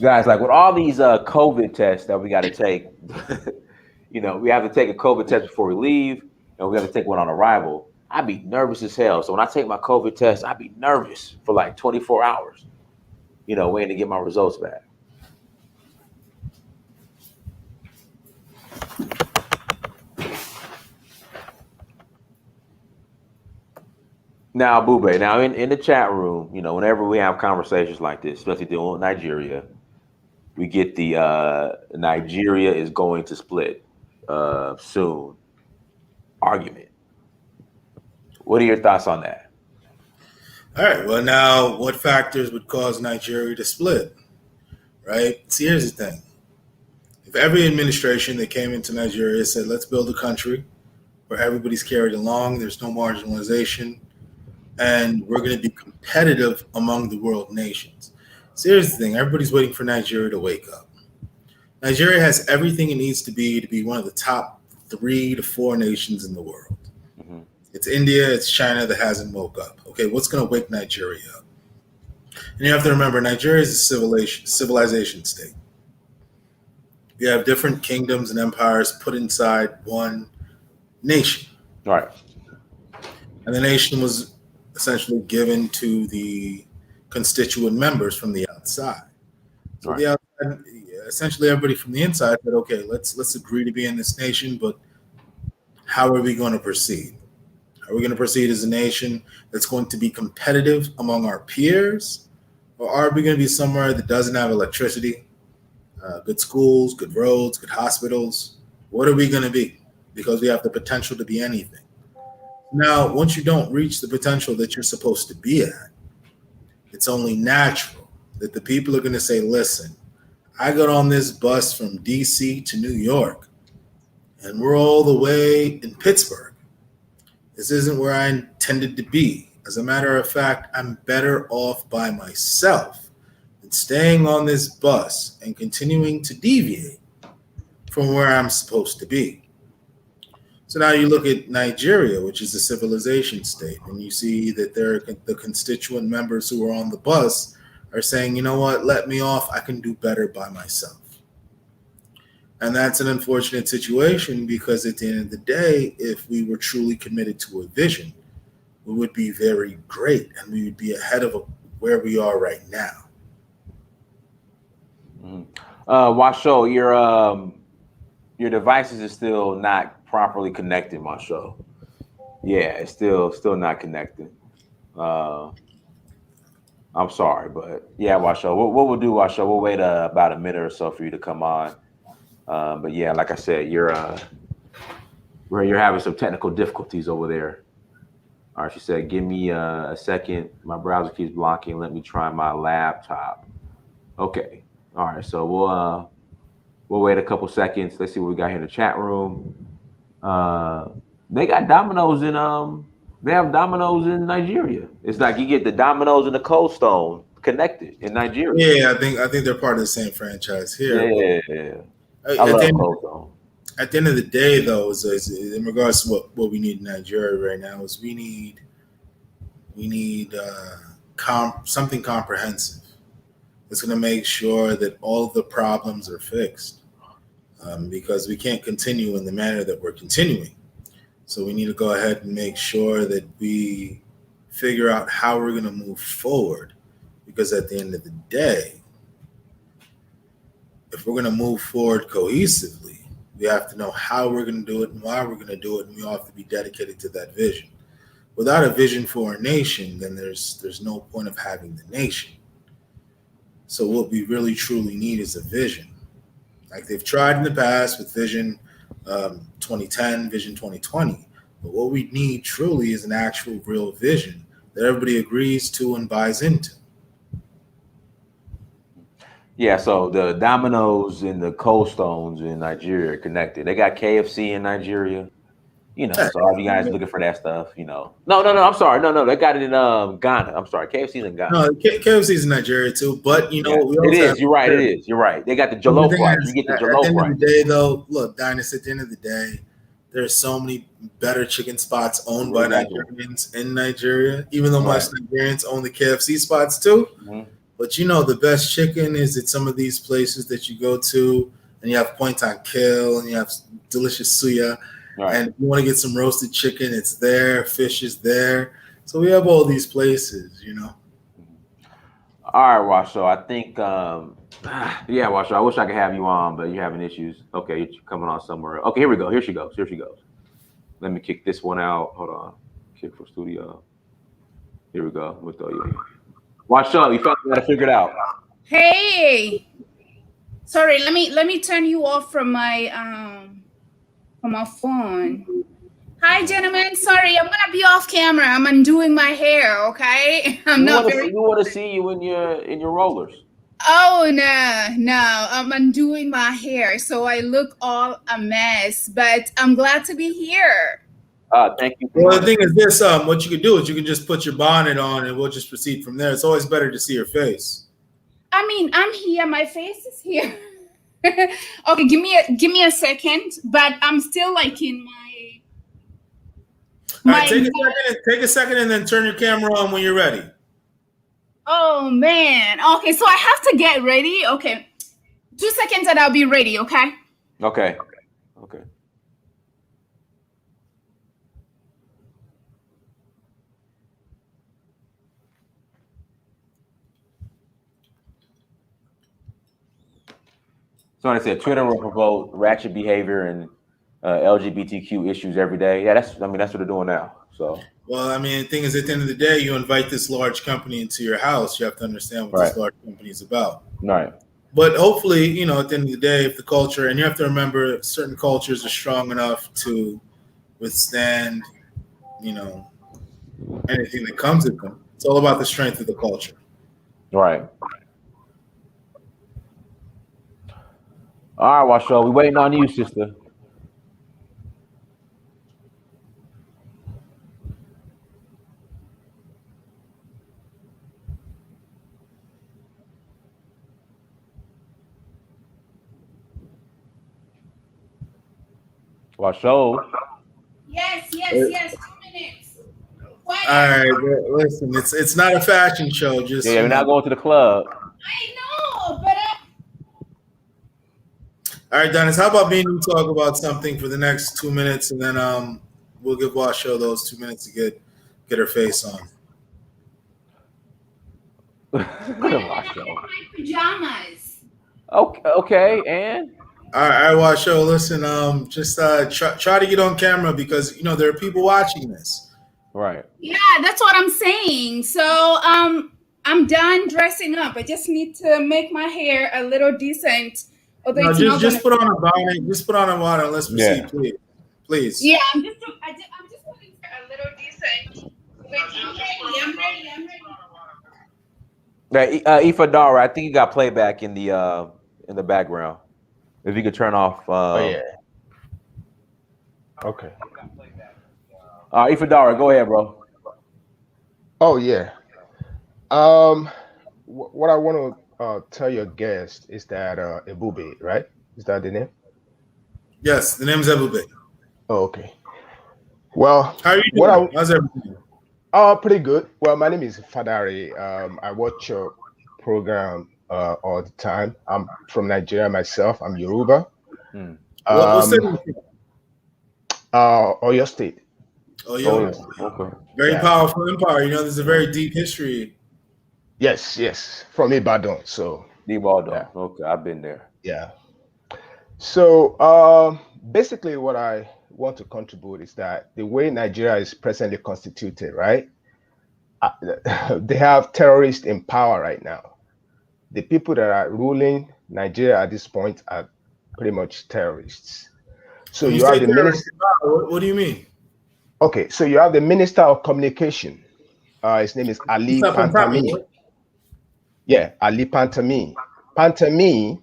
Guys, like with all these COVID tests that we got to take, we have to take a COVID test before we leave, and we have to take one on arrival. I'd be nervous as hell. So when I take my COVID test, I'd be nervous for like 24 hours, waiting to get my results back. Now, Ebube, now in the chat room, whenever we have conversations like this, especially dealing with Nigeria, we get the Nigeria is going to split soon argument. What are your thoughts on that? All right. Well, now, what factors would cause Nigeria to split? Right. See, here's the thing. If every administration that came into Nigeria said, let's build a country where everybody's carried along, there's no marginalization, and we're going to be competitive among the world nations. So here's the thing. Everybody's waiting for Nigeria to wake up. Nigeria has everything it needs to be one of the top 3 to 4 nations in the world. Mm-hmm. It's India, it's China that hasn't woke up. Okay, what's going to wake Nigeria up? And you have to remember, Nigeria is a civilization state. You have different kingdoms and empires put inside one nation. Right. And the nation was essentially given to the constituent members from the outside. So right. The outside, essentially everybody from the inside said, okay, let's agree to be in this nation, but how are we going to proceed? Are we going to proceed as a nation that's going to be competitive among our peers? Or are we going to be somewhere that doesn't have electricity, good schools, good roads, good hospitals? What are we going to be? Because we have the potential to be anything. Now, once you don't reach the potential that you're supposed to be at, it's only natural that the people are going to say, listen, I got on this bus from DC to New York, and we're all the way in Pittsburgh. This isn't where I intended to be. As a matter of fact, I'm better off by myself than staying on this bus and continuing to deviate from where I'm supposed to be. So now you look at Nigeria, which is a civilization state, and you see that the constituent members who are on the bus are saying, you know what, let me off. I can do better by myself. And that's an unfortunate situation because at the end of the day, if we were truly committed to a vision, we would be very great and we would be ahead of where we are right now. Mm-hmm. Washo, your devices is still not properly connected, Washo. Yeah, it's still not connected. I'm sorry, but yeah, Washo. What we'll do, Washo, we'll wait about a minute or so for you to come on. But yeah, like I said, you're having some technical difficulties over there. All right, she said, give me a second. My browser keeps blocking. Let me try my laptop. Okay. All right, so we'll wait a couple seconds. Let's see what we got here in the chat room. They got Domino's they have Domino's in Nigeria. It's like you get the Domino's and the Cold Stone connected in Nigeria. Yeah, I think they're part of the same franchise here. Yeah. I love Cold Stone. At the end of the day, though, is in regards to what we need in Nigeria right now, is we need something comprehensive. It's going to make sure that all of the problems are fixed, because we can't continue in the manner that we're continuing. So we need to go ahead and make sure that we figure out how we're going to move forward, because at the end of the day, if we're going to move forward cohesively, we have to know how we're going to do it and why we're going to do it, and we all have to be dedicated to that vision. Without a vision for our nation, then there's no point of having the nation. So what we really truly need is a vision. Like they've tried in the past with Vision 2010, Vision 2020. But what we need truly is an actual real vision that everybody agrees to and buys into. Yeah, so the Domino's and the Cold Stones in Nigeria are connected. They got KFC in Nigeria. You know, so all you guys looking for that stuff, you know. No, I'm sorry. No, they got it in Ghana. I'm sorry. KFC's in Ghana. No, KFC's in Nigeria too, but you know, it is. You're right. It is. You're right. They got the jollof rice. You get the jollof rice. At the end of the day, though, look, Dynasty, at the end of the day, there's so many better chicken spots owned by Nigerians in Nigeria, even though most Nigerians own the KFC spots too. Mm-hmm. But you know, the best chicken is at some of these places that you go to, and you have point on kill, and you have delicious suya. Right. And if you want to get some roasted chicken, it's there. Fish is there. So we have all these places, you know. All right, Washo. I think, yeah, Washo, I wish I could have you on, but you're having issues. Okay, you're coming on somewhere. Okay, here we go. Here she goes. Let me kick this one out. Hold on. Kick for studio. Here we go. We'll throw you in. Washo, you got to figure it out. Hey. Sorry, let me turn you off from my phone. Hi, gentlemen. Sorry, I'm gonna be off camera. I'm undoing my hair. Okay, We want to see you in your rollers. Oh no, I'm undoing my hair, so I look all a mess. But I'm glad to be here. Thank you. Well, the thing is this: what you can do is you can just put your bonnet on, and we'll just proceed from there. It's always better to see your face. I mean, I'm here. My face is here. Okay, give me a second, but I'm still like in my. All right, take a second, and then turn your camera on when you're ready. Oh man. Okay, so I have to get ready. Okay, 2 seconds, and I'll be ready. Okay. Okay. So I said Twitter will promote ratchet behavior and LGBTQ issues every day. Yeah, that's what they're doing now. So. Well, I mean, the thing is, at the end of the day, you invite this large company into your house. You have to understand what this large company is about. Right. But hopefully, you know, at the end of the day, if the culture, and you have to remember, certain cultures are strong enough to withstand, you know, anything that comes at them. It's all about the strength of the culture. Right. All right, Washo, we waiting on you, sister. Washo. Yes. 2 minutes. All right, listen, it's not a fashion show. Just we're not going to the club. I know, but. All right, Dennis, how about me and you talk about something for the next 2 minutes, and then we'll give Washo those 2 minutes to get her face on. My pajamas. Okay, and all right, Washo, listen, just try to get on camera, because you know there are people watching this. Right. Yeah, that's what I'm saying. So I'm done dressing up. I just need to make my hair a little decent. No, just put on a bonnet. Just put on a bonnet. Let's proceed, please. Yeah, I'm just looking for a little decent. I'm ready. Ifa Dara, I think you got playback in the background. If you could turn off. Okay. Ifa Dara, go ahead, bro. Oh yeah. What I want to tell your guest is that Ebube, right? Is that the name? Yes, the name's Ebube. Oh, okay. Well, how are you doing? How's everything? Pretty good. Well, my name is Fadari. I watch your program all the time. I'm from Nigeria myself. I'm Yoruba. Hmm. What's Um, that? Oyo State. Oh, Oh, yo, yeah. Okay. very Yeah. powerful empire. You know, there's a very deep history. Yes, yes. From Ibadan. So yeah, Divaldo. Okay, I've been there. yeah. So basically, what I want to contribute is that the way Nigeria is presently constituted, right? They have terrorists in power right now. The people that are ruling Nigeria at this point are pretty much terrorists. So When you you have say the terrorist, minister. what do you mean? Okay, so you have the minister of communication. His name is Ali Stop and proper. Pantami. Yeah, Ali Pantami. Pantami.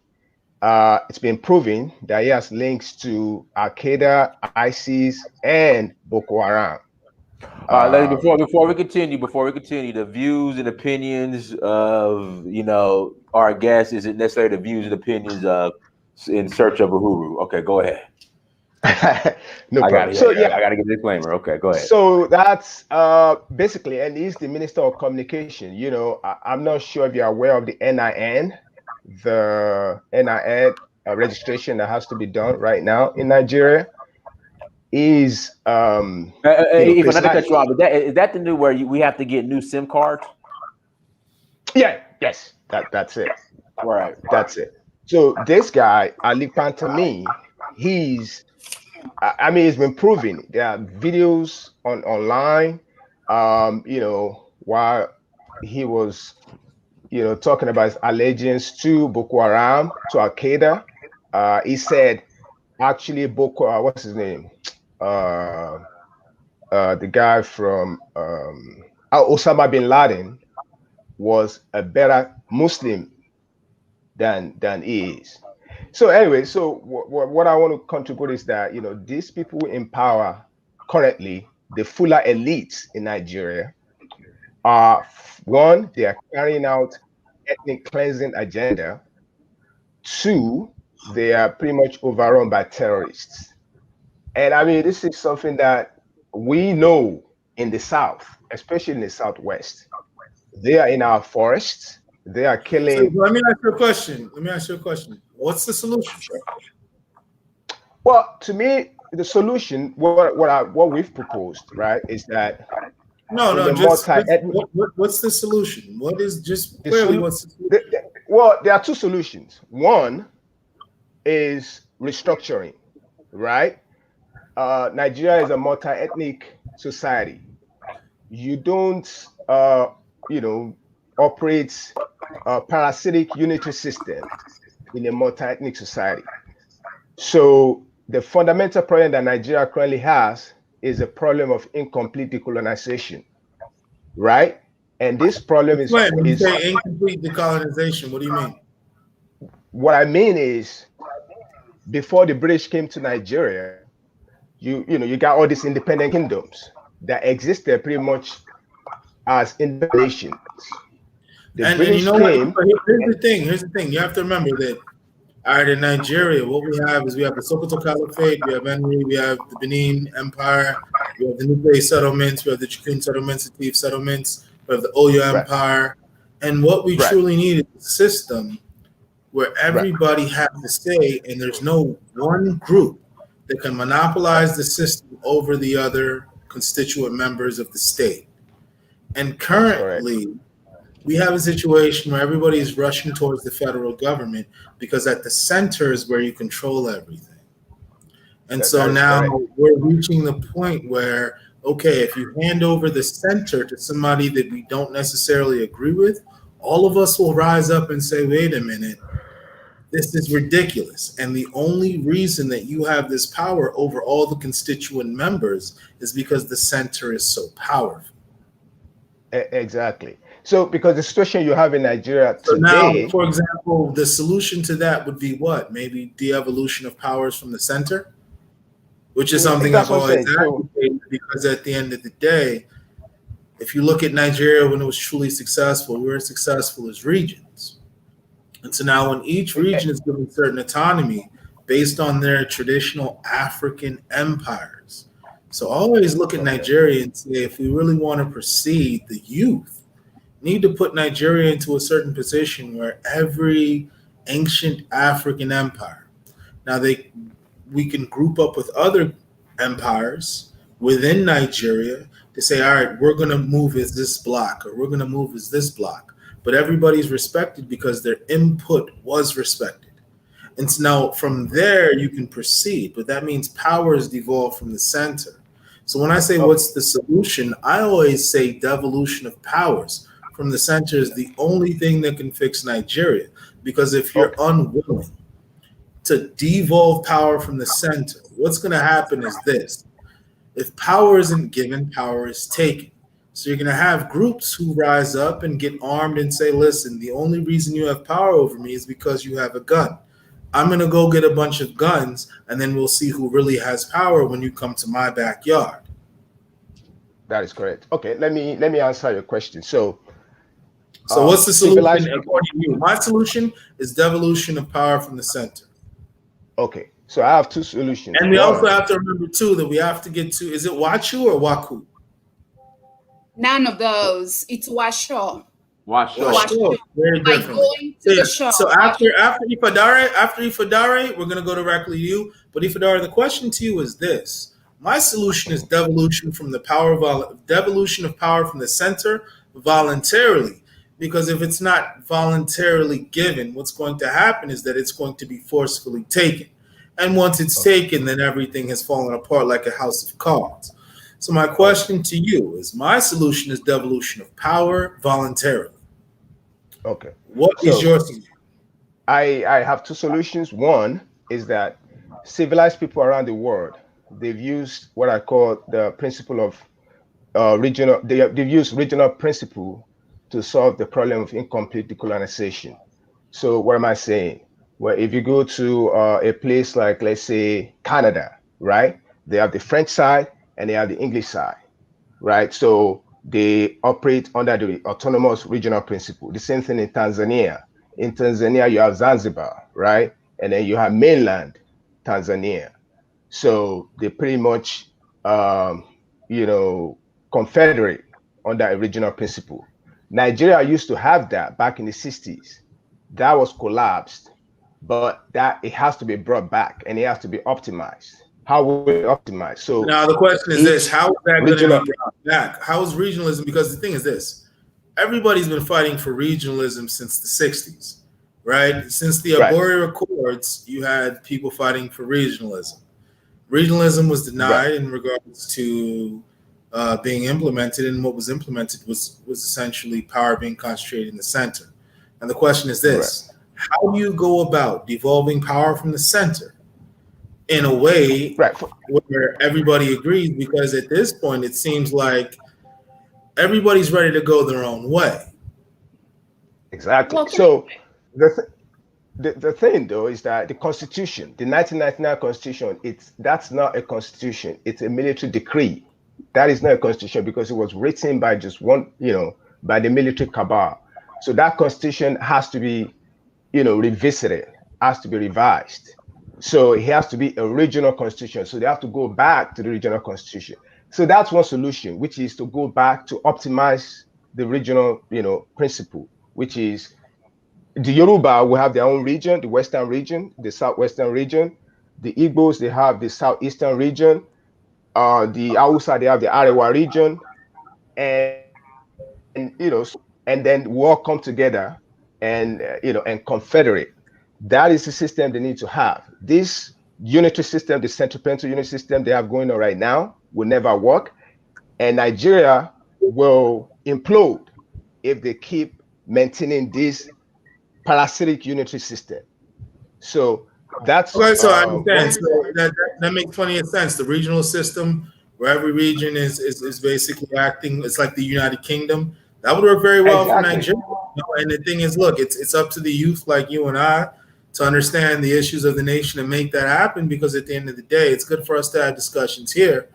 It's been proven that he has links to Al Qaeda, ISIS, and Boko Haram. Before we continue, the views and opinions of our guests isn't necessarily the views and opinions of In Search of Uhuru. Okay, go ahead. No I problem. So yeah, I gotta give a disclaimer. Okay, go ahead. so that's basically, and he's the minister of communication. I'm not sure if you're aware of the NIN, the NIN registration that has to be done right now in Nigeria. Is If it's not to not. cut you off, is that the new where we have to get new SIM cards? Yeah, yes, that's it. Right. That's it. So this guy, Ali Pantami, I mean, he's been proving. There are videos online, while he was, talking about his allegiance to Boko Haram, to Al Qaeda. He said, actually, what's his name? The guy from Osama bin Laden was a better Muslim than he is. So anyway, so what I want to contribute is that these people in power currently, the fuller elites in Nigeria, are one, they are carrying out ethnic cleansing agenda. Two, they are pretty much overrun by terrorists. And I mean, this is something that we know in the South, especially in the Southwest. They are in our forests. They are So killing. let me ask you a question. What's the solution? Well, to me, the solution, what we've proposed, right, is that in the What's the solution? What is just the clearly sol- what's the solution? well, there are two solutions. One is restructuring, right? Nigeria is a multi-ethnic society. You don't, operate a parasitic unitary system in a multi-ethnic society. So the fundamental problem that Nigeria currently has is a problem of incomplete decolonization, right? And this problem is When you say incomplete decolonization, what do you mean? what I mean is before the British came to Nigeria, you got all these independent kingdoms that existed pretty much as independent nations. The British you know came. what? Here's the thing. You have to remember that in Nigeria, what we have is we have the Sokoto Caliphate, we have Enri, we have the Benin Empire, we have the Nupe settlements, we have the Chikun settlements, the Tiv settlements, we have the Oyo Empire. And what we truly need is a system where everybody has to say, and there's no one group that can monopolize the system over the other constituent members of the state. And currently, we have a situation where everybody is rushing towards the federal government because at the center is where you control everything. And so now we're reaching the point where, okay, if you hand over the center to somebody that we don't necessarily agree with, all of us will rise up and say, wait a minute, this is ridiculous. And the only reason that you have this power over all the constituent members is because the center is so powerful. Exactly. So because the situation you have in Nigeria today. So now, for example, the solution to that would be what? Maybe de-evolution of powers from the center? Which is something I've always advocated, because at the end of the day, if you look at Nigeria when it was truly successful, we were successful as regions. And so now when each region is given certain autonomy based on their traditional African empires, So always look at Nigeria and say, if we really want to proceed, the youth need to put Nigeria into a certain position where every ancient African empire, now we can group up with other empires within Nigeria to say, all right, we're going to move as this block, or we're going to move as this block. But everybody's respected because their input was respected. And so now from there, you can proceed. But that means power is devolved from the center. So when I say what's the solution, I always say devolution of powers from the center is the only thing that can fix Nigeria. Because if you're unwilling to devolve power from the center, what's going to happen is this. If power isn't given, power is taken. So you're going to have groups who rise up and get armed and say, listen, the only reason you have power over me is because you have a gun. I'm going to go get a bunch of guns, and then we'll see who really has power when you come to my backyard. That is correct. Okay, let me answer your question. So what's the solution according to you? My solution is devolution of power from the center. Okay, so I have two solutions. And we also have to remember, too, that we have to get to, is it Wachu or Waku? None of those. It's Washo. Washo. Very Like different. going to the show. So after Ifadare, we're going to go directly to you. But Ifadare, the question to you is this. My solution is devolution of power from the center voluntarily. Because if it's not voluntarily given, what's going to happen is that it's going to be forcefully taken. And once it's taken, then everything has fallen apart like a house of cards. So my question to you is, my solution is devolution of power voluntarily. Okay. What is your solution? I have two solutions. One is that civilized people around the world, they've used what I call the principle of regional. They've used regional principle to solve the problem of incomplete decolonization. So what am I saying? Well, if you go to a place like, let's say, Canada, right? They have the French side and they have the English side, right? So they operate under the autonomous regional principle. The same thing in Tanzania. In Tanzania, you have Zanzibar, right? And then you have mainland Tanzania. So they pretty much, confederate under a regional principle. Nigeria used to have that back in the 60s. That was collapsed, but that it has to be brought back and it has to be optimized. How will it optimize? So now the question is this: how is that going to be brought back? How is regionalism? Because the thing is this: everybody's been fighting for regionalism since the 60s, right? Since the Arboria Accords, you had people fighting for regionalism. Regionalism was denied in regards to being implemented, and what was implemented was essentially power being concentrated in the center. And the question is this: how do you go about devolving power from the center in a way where everybody agrees? Because at this point, it seems like everybody's ready to go their own way. Exactly. So the thing, though, is that the Constitution, the 1999 Constitution, that's not a constitution. It's a military decree. That is not a constitution because it was written by just one, by the military cabal. So that constitution has to be, revisited, has to be revised. So it has to be a regional constitution. So they have to go back to the regional constitution. So that's one solution, which is to go back to optimize the regional, principle, which is the Yoruba will have their own region, the Western region, the Southwestern region. The Igbos, they have the Southeastern region. The Hausa, they have the Arewa region. And then we all come together and confederate. That is the system they need to have. This unitary system, the central planetary unit system they have going on right now, will never work. And Nigeria will implode if they keep maintaining this parasitic unitary system. So that's okay. So I understand. So that makes plenty of sense. The regional system, where every region is basically acting, it's like the United Kingdom. That would work very well for Nigeria. And the thing is, look, it's up to the youth like you and I to understand the issues of the nation and make that happen. Because at the end of the day, it's good for us to have discussions here,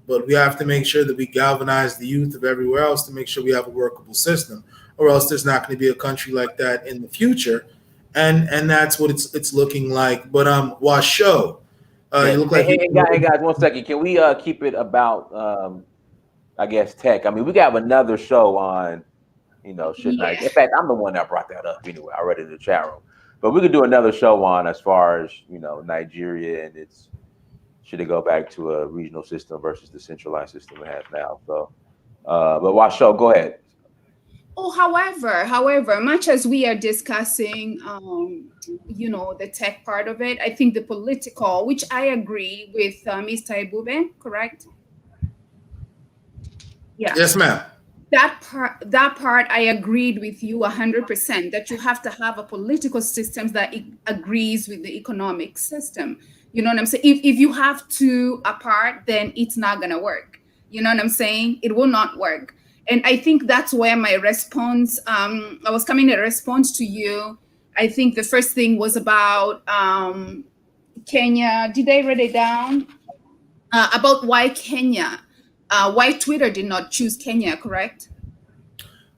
but we have to make sure that we galvanize the youth of everywhere else to make sure we have a workable system, or else there's not going to be a country like that in the future. And that's what it's looking like. But Washo, You look like hey, guys, 1 second. Can we keep it about I guess tech? I mean, we got another show on, shit. Like, in fact, I'm the one that brought that up anyway. I read it in the chat room, but we could do another show on as far as Nigeria and its should it go back to a regional system versus the centralized system it has now. So, but watch show. Go ahead. Oh, however, much as we are discussing, the tech part of it, I think the political, which I agree with Mr. Ebube, correct? Yeah. Yes, ma'am. That part, I agreed with you 100%, that you have to have a political system that agrees with the economic system. You know what I'm saying? If you have two apart, then it's not going to work. You know what I'm saying? It will not work. And I think that's where my response, I was coming in response to you. I think the first thing was about Kenya. Did I write it down? About why Kenya, why Twitter did not choose Kenya, correct?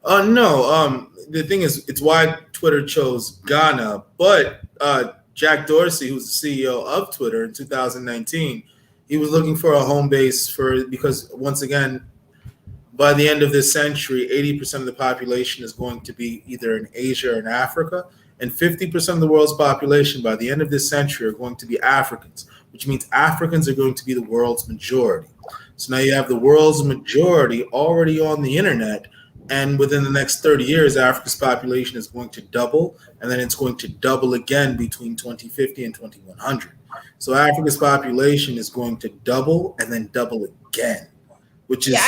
No. The thing is, it's why Twitter chose Ghana. But Jack Dorsey, who's the CEO of Twitter in 2019, he was looking for a home base because once again, by the end of this century, 80% of the population is going to be either in Asia or in Africa, and 50% of the world's population by the end of this century are going to be Africans, which means Africans are going to be the world's majority. So now you have the world's majority already on the internet, and within the next 30 years, Africa's population is going to double, and then it's going to double again between 2050 and 2100. So Africa's population is going to double and then double again. Which is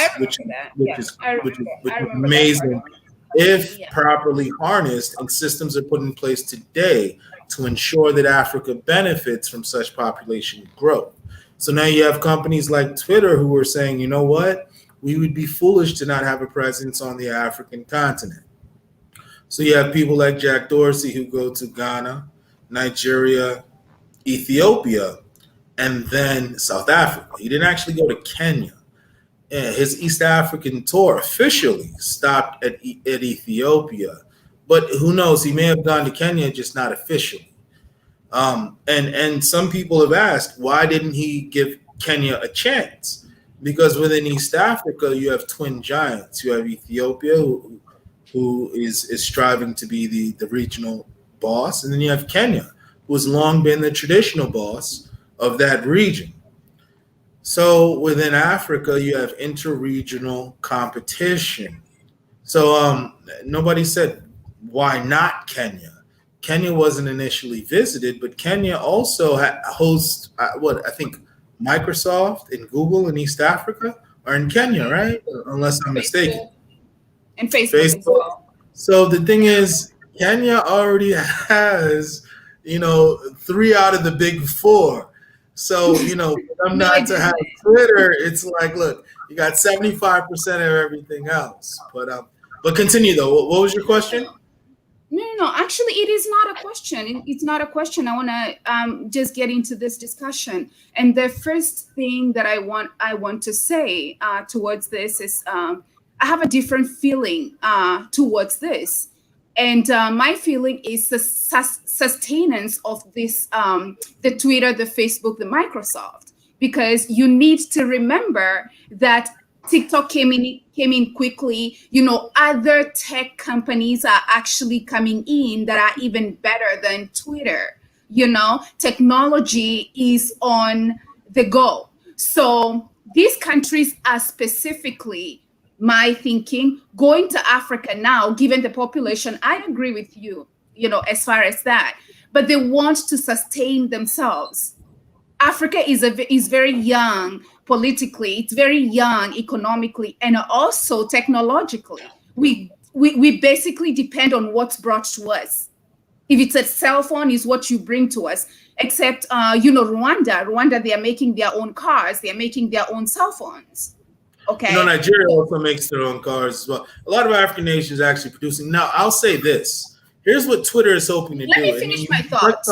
amazing if properly harnessed and systems are put in place today to ensure that Africa benefits from such population growth. So now you have companies like Twitter who are saying, you know what, we would be foolish to not have a presence on the African continent. So you have people like Jack Dorsey who go to Ghana, Nigeria, Ethiopia, and then South Africa. He didn't actually go to Kenya. His East African tour officially stopped at Ethiopia, but who knows? He may have gone to Kenya, just not officially. And some people have asked, why didn't he give Kenya a chance? Because within East Africa, you have twin giants. You have Ethiopia, who is striving to be the regional boss, and then you have Kenya, who has long been the traditional boss of that region. So within Africa, you have interregional competition. So nobody said, why not Kenya? Kenya wasn't initially visited, but Kenya also hosts, I think Microsoft and Google in East Africa are in Kenya, right? Unless I'm mistaken. And Facebook as well. So the thing is, Kenya already has, 3 out of the big 4. So, for them not to have Twitter, it's like, look, you got 75% of everything else. But continue though. What was your question? No. Actually, it is not a question. It's not a question. I want to just get into this discussion. And the first thing that I want to say towards this is I have a different feeling towards this. And my feeling is the sustenance of this, the Twitter, the Facebook, the Microsoft, because you need to remember that TikTok came in quickly. Other tech companies are actually coming in that are even better than Twitter. Technology is on the go. So these countries are specifically, my thinking, going to Africa now, given the population, I agree with you, as far as that, but they want to sustain themselves. Africa is very young politically, it's very young economically, and also technologically. We basically depend on what's brought to us. If it's a cell phone, is what you bring to us. Except, Rwanda, they are making their own cars, they are making their own cell phones. Okay. Nigeria also makes their own cars as well. A lot of African nations are actually producing. Now, I'll say this. Here's what Twitter is hoping to do. Let me finish my thoughts.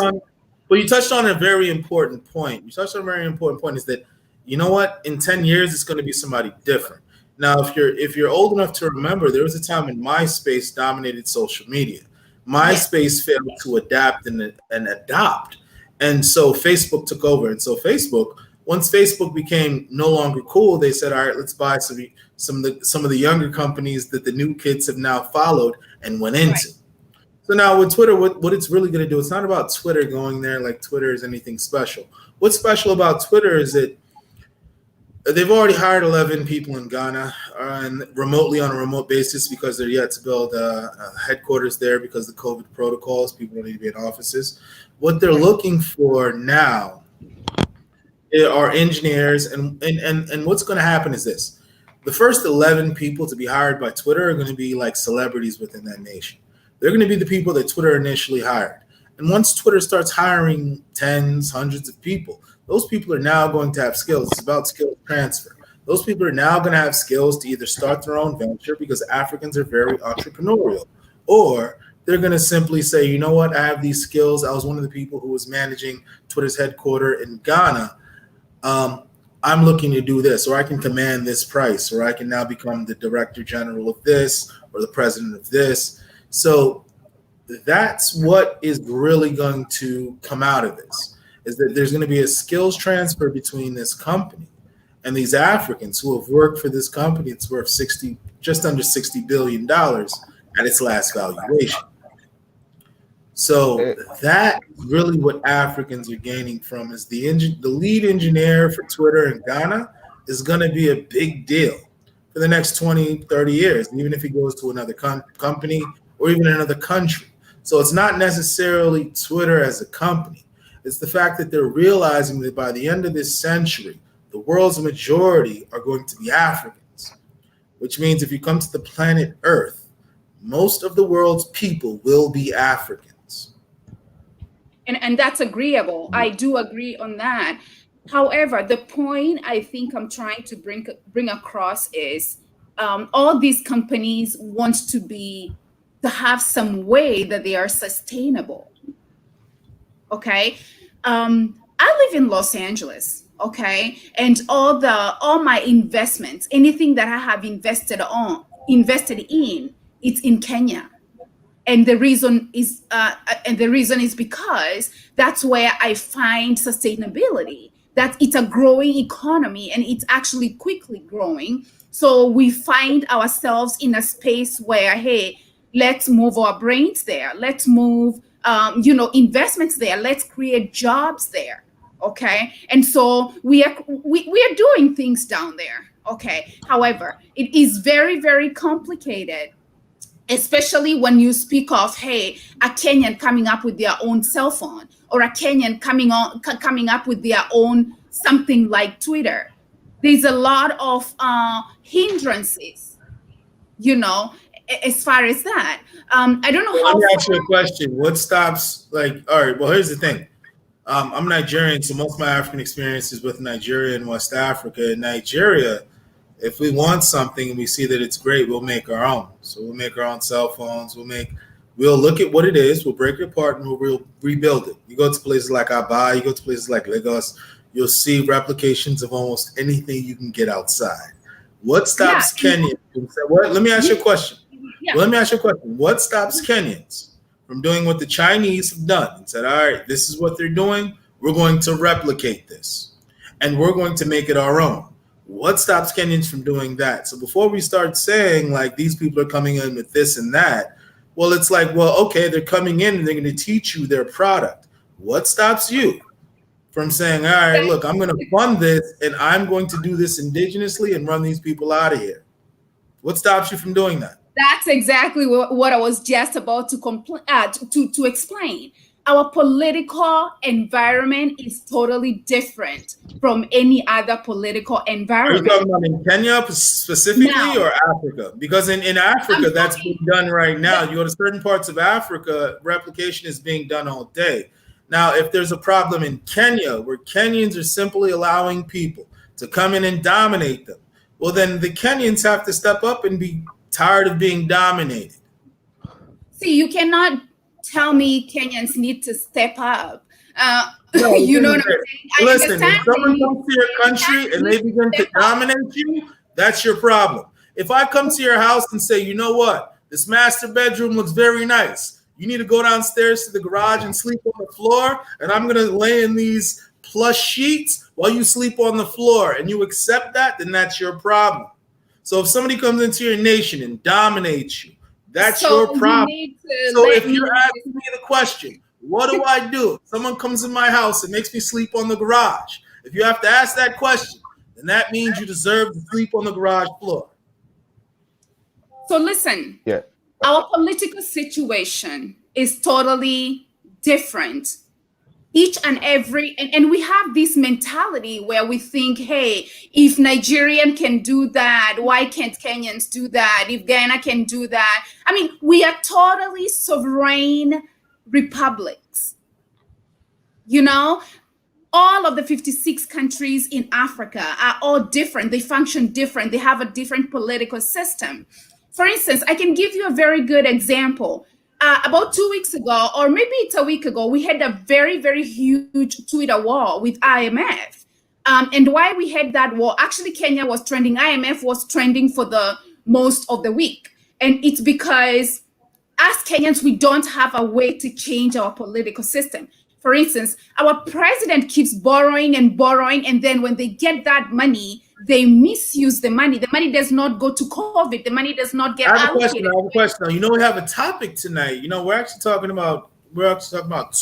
You touched on a very important point. Is that, you know what? In 10 years, it's going to be somebody different. Now, if you're old enough to remember, there was a time when MySpace dominated social media. MySpace failed to adapt and adopt. And so Facebook took over. And so once Facebook became no longer cool, they said, all right, let's buy some of the younger companies that the new kids have now followed and went into. Right. So now with Twitter, what it's really going to do, it's not about Twitter going there like Twitter is anything special. What's special about Twitter is that they've already hired 11 people in Ghana and remotely on a remote basis because they're yet to build headquarters there because of the COVID protocols. People need to be in offices. What they're looking for now are engineers, and what's going to happen is this. The first 11 people to be hired by Twitter are going to be like celebrities within that nation. They're going to be the people that Twitter initially hired. And once Twitter starts hiring tens, hundreds of people, those people are now going to have skills. It's about skill transfer. Those people are now going to have skills to either start their own venture because Africans are very entrepreneurial, or they're going to simply say, you know what, I have these skills. I was one of the people who was managing Twitter's headquarters in Ghana. I'm looking to do this, or I can command this price, or I can now become the director general of this or the president of this. So that's what is really going to come out of this, is that there's going to be a skills transfer between this company and these Africans who have worked for this company. It's worth just under $60 billion at its last valuation. So that's really what Africans are gaining from, is the lead engineer for Twitter in Ghana is going to be a big deal for the next 20, 30 years, even if he goes to another company or even another country. So it's not necessarily Twitter as a company. It's the fact that they're realizing that by the end of this century, the world's majority are going to be Africans, which means if you come to the planet Earth, most of the world's people will be African. And that's agreeable. I do agree on that. However, the point I think I'm trying to bring across is all these companies want to have some way that they are sustainable. Okay. I live in Los Angeles. Okay. And all my investments, anything that I have invested in, it's in Kenya. And the reason is because that's where I find sustainability. That it's a growing economy and it's actually quickly growing. So we find ourselves in a space where, hey, let's move our brains there. Let's move, investments there. Let's create jobs there. Okay, and so we are doing things down there. Okay, however, it is very, very complicated. Especially when you speak of, hey, a Kenyan coming up with their own cell phone, or a Kenyan coming up with their own something like Twitter. There's a lot of hindrances, as far as that. I don't know how. Let me ask you a question. What stops? All right. Well, here's the thing. I'm Nigerian, so most of my African experience is with Nigeria and West Africa. In Nigeria, if we want something and we see that it's great, we'll make our own. So we'll make our own cell phones. We'll look at what it is. We'll break it apart and we'll rebuild it. You go to places like Aba, you go to places like Lagos, you'll see replications of almost anything you can get outside. What stops Kenyans? Let me ask you a question. Yeah. Let me ask you a question. What stops Kenyans from doing what the Chinese have done and said, all right, this is what they're doing. We're going to replicate this and we're going to make it our own. What stops Kenyans from doing that? So before we start saying like these people are coming in with this and that, well, it's like, well, okay, they're coming in and they're going to teach you their product. What stops you from saying, all right, look, I'm going to fund this and I'm going to do this indigenously and run these people out of here? What stops you from doing that? That's exactly what I was just about to explain. Our political environment is totally different from any other political environment. Are you talking about in Kenya specifically or Africa? Because in Africa, that's being done right now. You go to certain parts of Africa, replication is being done all day. Now, if there's a problem in Kenya where Kenyans are simply allowing people to come in and dominate them, well, then the Kenyans have to step up and be tired of being dominated. See, you cannot tell me Kenyans need to step up. No, you know what I'm saying? Listen, if someone comes to your country and they begin to dominate you, that's your problem. If I come to your house and say, you know what, this master bedroom looks very nice, You need to go downstairs to the garage and sleep on the floor, and I'm gonna lay in these plush sheets while you sleep on the floor, and you accept that, then that's your problem. So if somebody comes into your nation and dominates you, that's your problem. So if you're asking me the question, what do I do? Someone comes in my house and makes me sleep on the garage. If you have to ask that question, then that means you deserve to sleep on the garage floor. So listen, our political situation is totally different. Each and every, and we have this mentality where we think, hey, if Nigerian can do that, why can't Kenyans do that? If Ghana can do that. I mean, we are totally sovereign republics. You know, all of the 56 countries in Africa are all different. They function different. They have a different political system. For instance, I can give you a very good example. About 2 weeks ago, or maybe it's a week ago, we had a very, very huge Twitter war with IMF. And why we had that war, actually Kenya was trending, IMF was trending for the most of the week. And it's because as Kenyans, we don't have a way to change our political system. For instance, our president keeps borrowing, and then when they get that money, they misuse the money. The money does not go to COVID. The money does not get allocated. I have a question. You know, we have a topic tonight. You know, we're actually talking about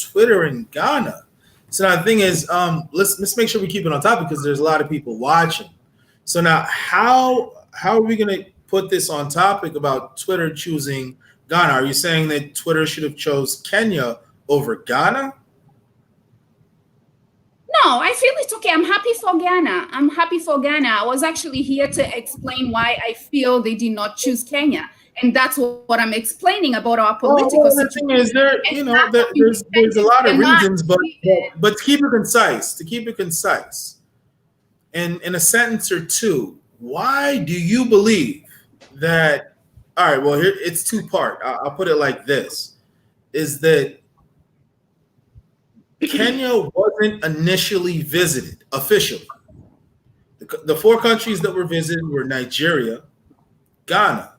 Twitter in Ghana. So now the thing is, let's make sure we keep it on topic because there's a lot of people watching. So now, how are we going to put this on topic about Twitter choosing Ghana? Are you saying that Twitter should have chose Kenya over Ghana? No, I feel it's okay. I'm happy for Ghana. I'm happy for Ghana. I was actually here to explain why I feel they did not choose Kenya. And that's what I'm explaining about our political situation. The thing is, there's a lot of reasons, but to keep it concise, and in a sentence or two, why do you believe that? All right, well, here it's two-part. I'll put it like this: is that Kenya wasn't initially visited officially. The four countries that were visited were Nigeria, Ghana,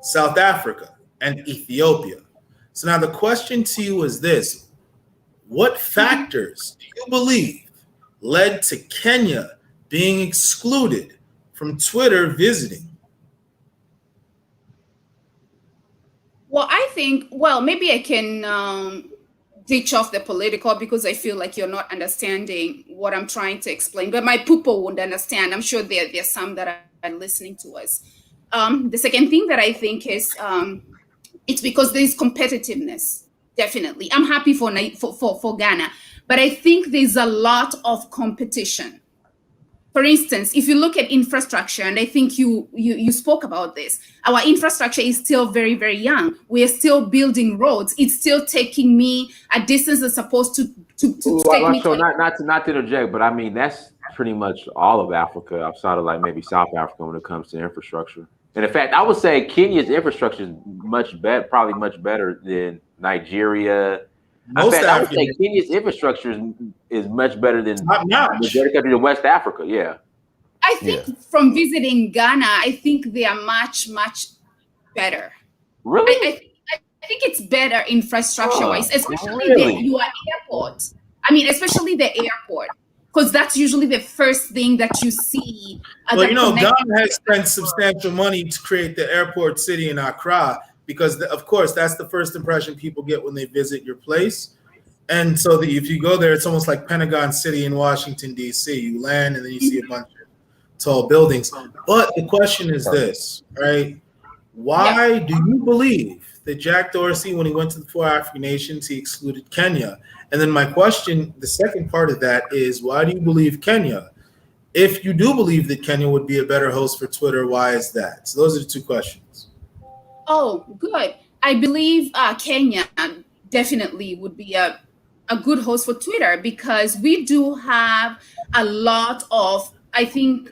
South Africa, and Ethiopia. So now the question to you is this: what factors do you believe led to Kenya being excluded from Twitter visiting? Well, I think, maybe I can ditch off the political because I feel like you're not understanding what I'm trying to explain. But my people would understand. I'm sure there's some that are listening to us. The second thing that I think is it's because there's competitiveness. Definitely, I'm happy for Ghana, but I think there's a lot of competition. For instance, if you look at infrastructure, and I think you spoke about this, our infrastructure is still very, very young. We are still building roads. It's still taking me a distance that's supposed to take me. So not to interject, but I mean that's pretty much all of Africa outside of like maybe South Africa when it comes to infrastructure. And in fact, I would say Kenya's infrastructure is probably much better than Nigeria. I would say Kenya's infrastructure is much better than the majority countries in West Africa. Yeah. I think from visiting Ghana, I think they are much, much better. Really? I think it's better infrastructure-wise, especially your airport. I mean, especially the airport, because that's usually the first thing that you see. Well, you know, Ghana has spent substantial money to create the airport city in Accra. Because, of course, that's the first impression people get when they visit your place. And so if you go there, it's almost like Pentagon City in Washington, D.C. You land and then you see a bunch of tall buildings. But the question is this, right? Why do you believe that Jack Dorsey, when he went to the 4 African nations, he excluded Kenya? And then my question, the second part of that is, why do you believe Kenya? If you do believe that Kenya would be a better host for Twitter, why is that? So those are the two questions. Oh, good. I believe Kenya definitely would be a good host for Twitter because we do have a lot of, I think,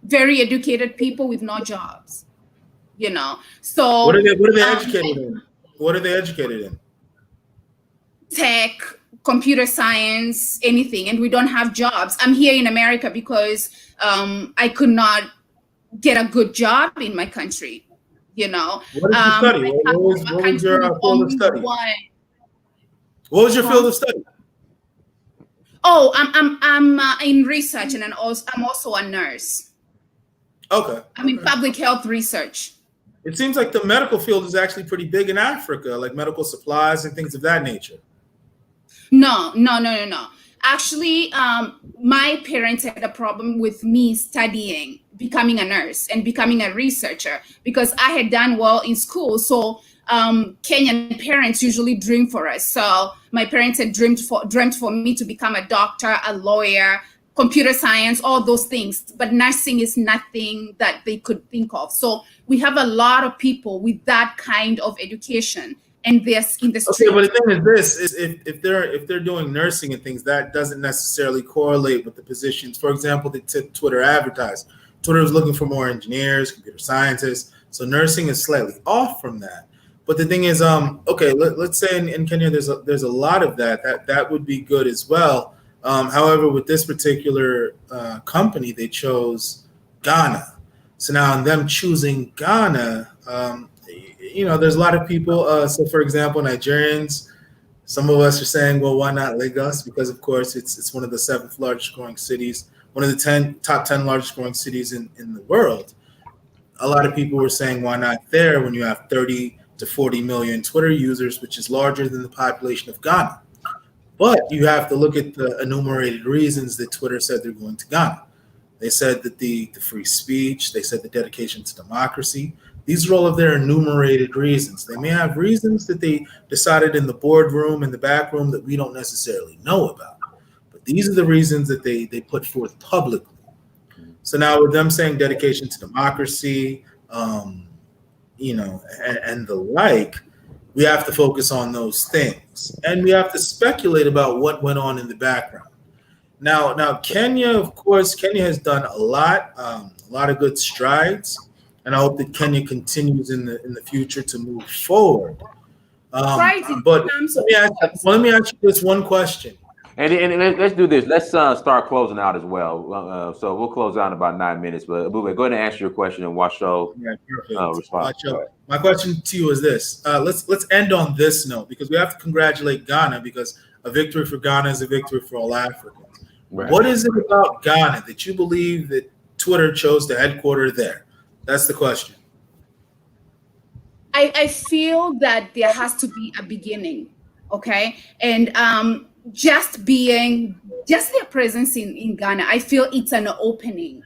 very educated people with no jobs, you know. So what are they educated in? What are they educated in? Tech, computer science, anything. And we don't have jobs. I'm here in America because I could not get a good job in my country. You know, What did you study? I What come was, from a what was country your with field of only study? one. What was your field of study? Oh, I'm in research, and I'm also a nurse. Okay. I'm in public health research. It seems like the medical field is actually pretty big in Africa, like medical supplies and things of that nature. No. Actually, my parents had a problem with me studying, becoming a nurse and becoming a researcher because I had done well in school. So Kenyan parents usually dream for us. So my parents had dreamt for me to become a doctor, a lawyer, computer science, all those things. But nursing is nothing that they could think of. So we have a lot of people with that kind of education. And they're in the street. Okay, but the thing is this: is if they're doing nursing and things, that doesn't necessarily correlate with the positions. For example, the Twitter advertised. Twitter is looking for more engineers, computer scientists. So nursing is slightly off from that. But the thing is, okay, let's say in Kenya there's a lot of that would be good as well. However, with this particular company, they chose Ghana. So now in them choosing Ghana, there's a lot of people. So for example, Nigerians, some of us are saying, well, why not Lagos? Because of course it's one of the 7th largest growing cities, one of the top 10 largest growing cities in the world. A lot of people were saying, why not there when you have 30 to 40 million Twitter users, which is larger than the population of Ghana. But you have to look at the enumerated reasons that Twitter said they're going to Ghana. They said that the free speech, they said the dedication to democracy. These are all of their enumerated reasons. They may have reasons that they decided in the boardroom, in the back room, that we don't necessarily know about. But these are the reasons that they put forth publicly. So now with them saying dedication to democracy, and the like, we have to focus on those things. And we have to speculate about what went on in the background. Now, Kenya, of course, Kenya has done a lot of good strides, and I hope that Kenya continues in the future to move forward. But let me ask you this one question. And let's do this. Let's start closing out as well. So we'll close out in about 9 minutes. But Ebube, go ahead and answer your question, and Washo respond. My question to you is this: let's end on this note, because we have to congratulate Ghana, because a victory for Ghana is a victory for all Africans. Right. What is it about Ghana that you believe that Twitter chose to headquarter there? That's the question. I feel that there has to be a beginning, okay? And just their presence in Ghana, I feel it's an opening.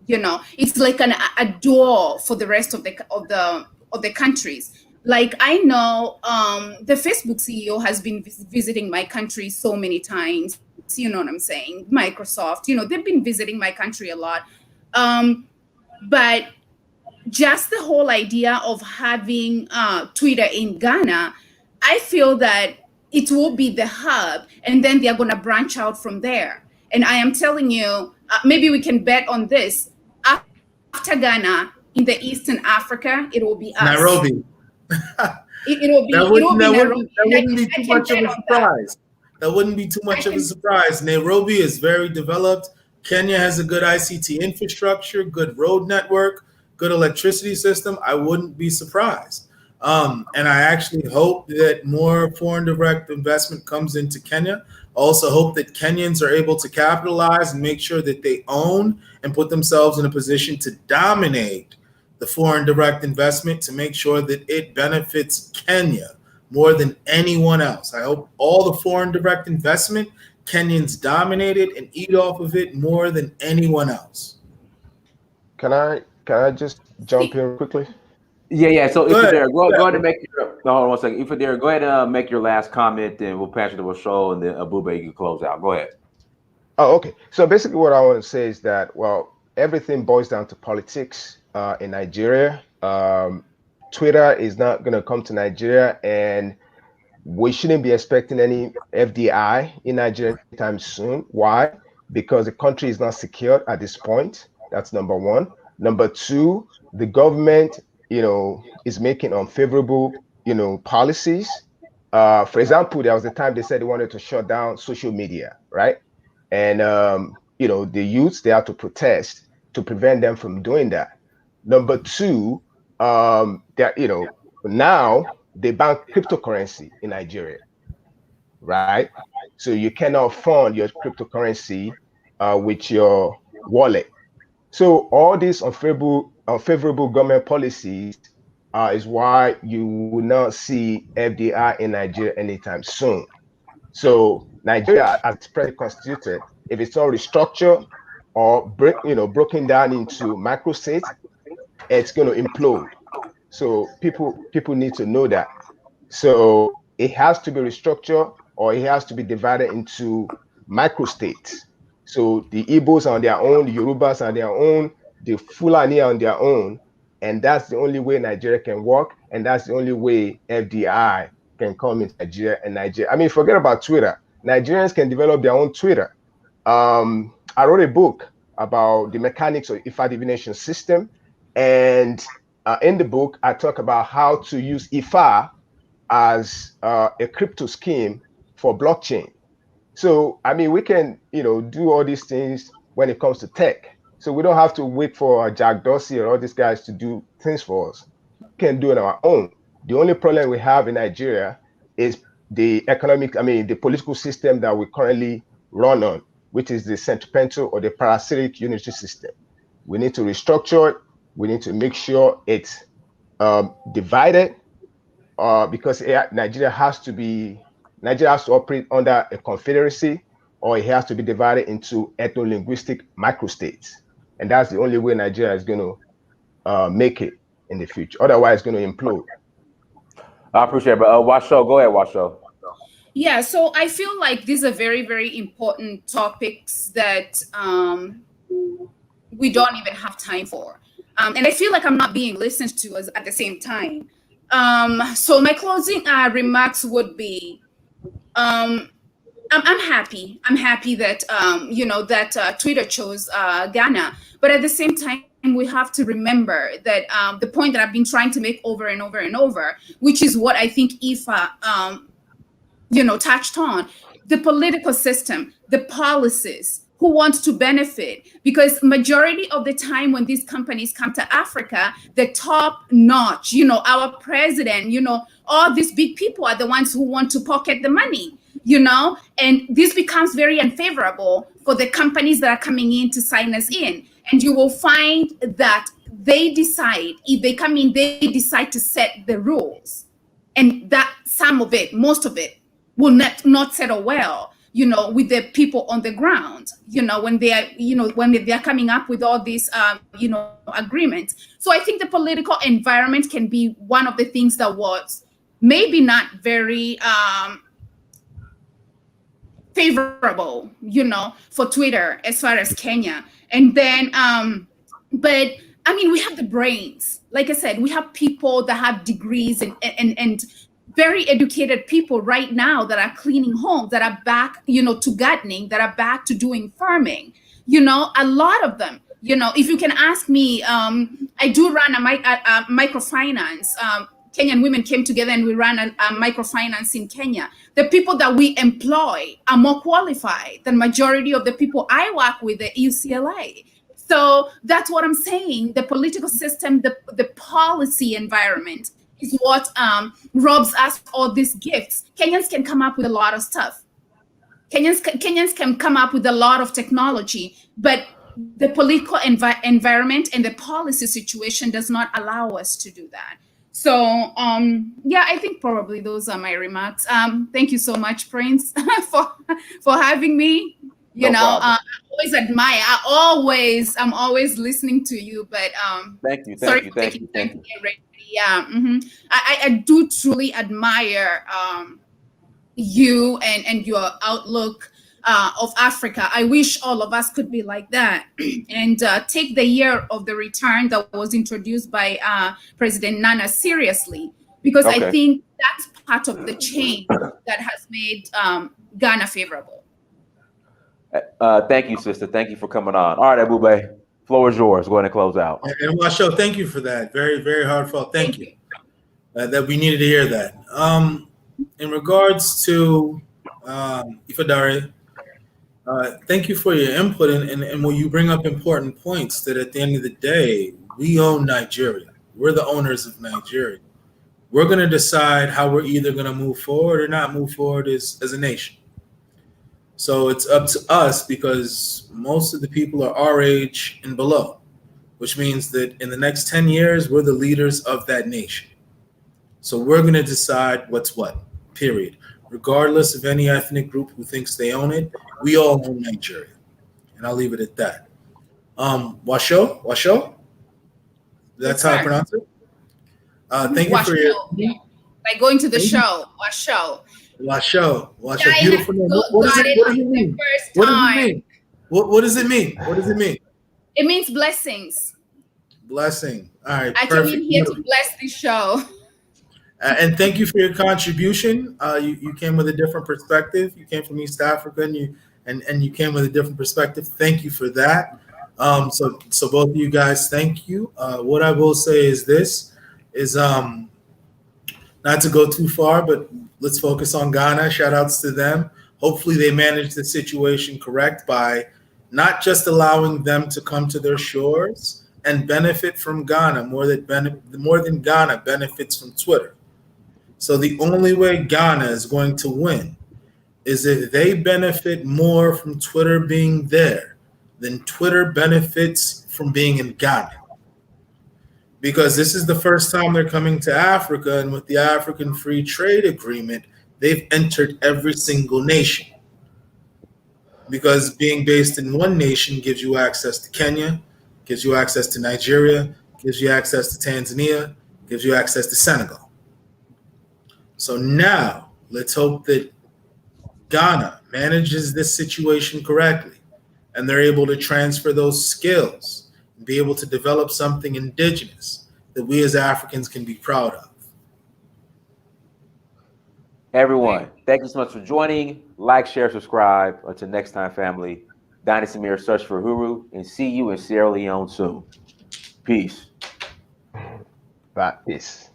It's like a door for the rest of the countries. Like, I know the Facebook CEO has been visiting my country so many times. You know what I'm saying? Microsoft, they've been visiting my country a lot. But just the whole idea of having Twitter in Ghana, I feel that it will be the hub, and then they're going to branch out from there. And I am telling you, maybe we can bet on this. After Ghana, in the Eastern Africa, it will be us. Nairobi. It will be Nairobi. That wouldn't be too much of a surprise. That wouldn't be too much of a surprise. Nairobi is very developed. Kenya has a good ICT infrastructure, good road network, good electricity system. I wouldn't be surprised. And I actually hope that more foreign direct investment comes into Kenya. I also hope that Kenyans are able to capitalize and make sure that they own and put themselves in a position to dominate the foreign direct investment, to make sure that it benefits Kenya more than anyone else. I hope all the foreign direct investment, Kenyans dominate it and eat off of it more than anyone else. Can I just jump in quickly? Yeah. So Ifadera, go ahead and make your. No, hold on 1 second. Ifadera, go ahead and make your last comment, and we'll pass it to Washo, and then Ebube, you can close out. Go ahead. Oh, okay. So basically, what I want to say is that, well, everything boils down to politics in Nigeria. Twitter is not going to come to Nigeria, and we shouldn't be expecting any FDI in Nigeria anytime soon. Why? Because the country is not secured at this point. That's number one. Number two, the government, is making unfavorable, policies. For example, there was a time they said they wanted to shut down social media, right? And, the youths, they had to protest to prevent them from doing that. Number two, that now they ban cryptocurrency in Nigeria, right? So you cannot fund your cryptocurrency with your wallet. So all these unfavorable government policies is why you will not see FDI in Nigeria anytime soon. So Nigeria, as it's presently constituted, if it's not restructured or broken down into micro states, it's going to implode. So people need to know that. So it has to be restructured, or it has to be divided into micro states. So the Igbos are on their own, the Yorubas are on their own, the Fulani are on their own, and that's the only way Nigeria can work, and that's the only way FDI can come into Nigeria. And Nigeria, I mean, forget about Twitter. Nigerians can develop their own Twitter. I wrote a book about the mechanics of IFA divination system, and in the book, I talk about how to use IFA as a crypto scheme for blockchain. So, I mean, we can, do all these things when it comes to tech. So we don't have to wait for Jack Dorsey or all these guys to do things for us. We can do it on our own. The only problem we have in Nigeria is the political system that we currently run on, which is the centripetal or the parasitic unitary system. We need to restructure it. We need to make sure it's divided, because Nigeria has to operate under a confederacy, or it has to be divided into ethno-linguistic microstates. And that's the only way Nigeria is going to make it in the future. Otherwise, it's going to implode. I appreciate it. But Washo, go ahead, Washo. Yeah, so I feel like these are very, very important topics that we don't even have time for. And I feel like I'm not being listened to at the same time. So my closing remarks would be, I'm happy. I'm happy that that Twitter chose Ghana, but at the same time, we have to remember that the point that I've been trying to make over and over and over, which is what I think IFA touched on: the political system, the policies, who wants to benefit, because majority of the time when these companies come to Africa, the top notch, our president, all these big people are the ones who want to pocket the money, and this becomes very unfavorable for the companies that are coming in to sign us in. And you will find that they decide, if they come in, they decide to set the rules, and that most of it will not settle well, with the people on the ground, when they are coming up with all these, agreements. So I think the political environment can be one of the things that was maybe not very favorable, for Twitter as far as Kenya. And then, but I mean, we have the brains. Like I said, we have people that have degrees and very educated people right now that are cleaning homes, that are back, to gardening, that are back to doing farming. A lot of them. If you can ask me, I do run a microfinance. Kenyan women came together and we ran a microfinance in Kenya. The people that we employ are more qualified than majority of the people I work with at UCLA. So that's what I'm saying. The political system, the policy environment is what robs us all these gifts. Kenyans can come up with a lot of stuff. Kenyans can come up with a lot of technology, but the political environment and the policy situation does not allow us to do that. So, I think probably those are my remarks. Thank you so much, Prince, for having me. I always admire. I'm always listening to you. But thank you. Yeah, I do truly admire you and your outlook of Africa. I wish all of us could be like that and take the year of the return that was introduced by President Nana seriously, because I think that's part of the change that has made Ghana favorable. Thank you, sister. Thank you for coming on. All right, Ebube, floor is yours. Go ahead and close out. And Washo, thank you for that. Very, very heartfelt. Thank you. That we needed to hear that. In regards to Ifadare, thank you for your input, and when you bring up important points, that at the end of the day, we own Nigeria. We're the owners of Nigeria. We're going to decide how we're either going to move forward or not move forward as a nation. So it's up to us because most of the people are our age and below, which means that in the next 10 years, we're the leaders of that nation. So we're going to decide what's what, period. Regardless of any ethnic group who thinks they own it, we all own Nigeria. And I'll leave it at that. Washo? That's how I pronounce it? Thank you for your... Like going to the show. Washo. Washo. Beautiful name. What does it mean? What does it mean? What does it mean? It means blessings. Blessing. All right. I came in here to bless the show. And thank you for your contribution. You came with a different perspective. You came from East Africa, and you came with a different perspective. Thank you for that. So both of you guys, thank you. What I will say is this: not to go too far, but let's focus on Ghana. Shout outs to them. Hopefully, they manage the situation correct by not just allowing them to come to their shores and benefit from Ghana more than Ghana benefits from Twitter. So the only way Ghana is going to win is if they benefit more from Twitter being there than Twitter benefits from being in Ghana. Because this is the first time they're coming to Africa, and with the African Free Trade Agreement, they've entered every single nation. Because being based in one nation gives you access to Kenya, gives you access to Nigeria, gives you access to Tanzania, gives you access to Senegal. So now, let's hope that Ghana manages this situation correctly, and they're able to transfer those skills and be able to develop something indigenous that we as Africans can be proud of. Everyone, thank you so much for joining. Like, share, subscribe. Until next time, family. Dynasty Mirror, search for Huru, and see you in Sierra Leone soon. Peace. Right, peace.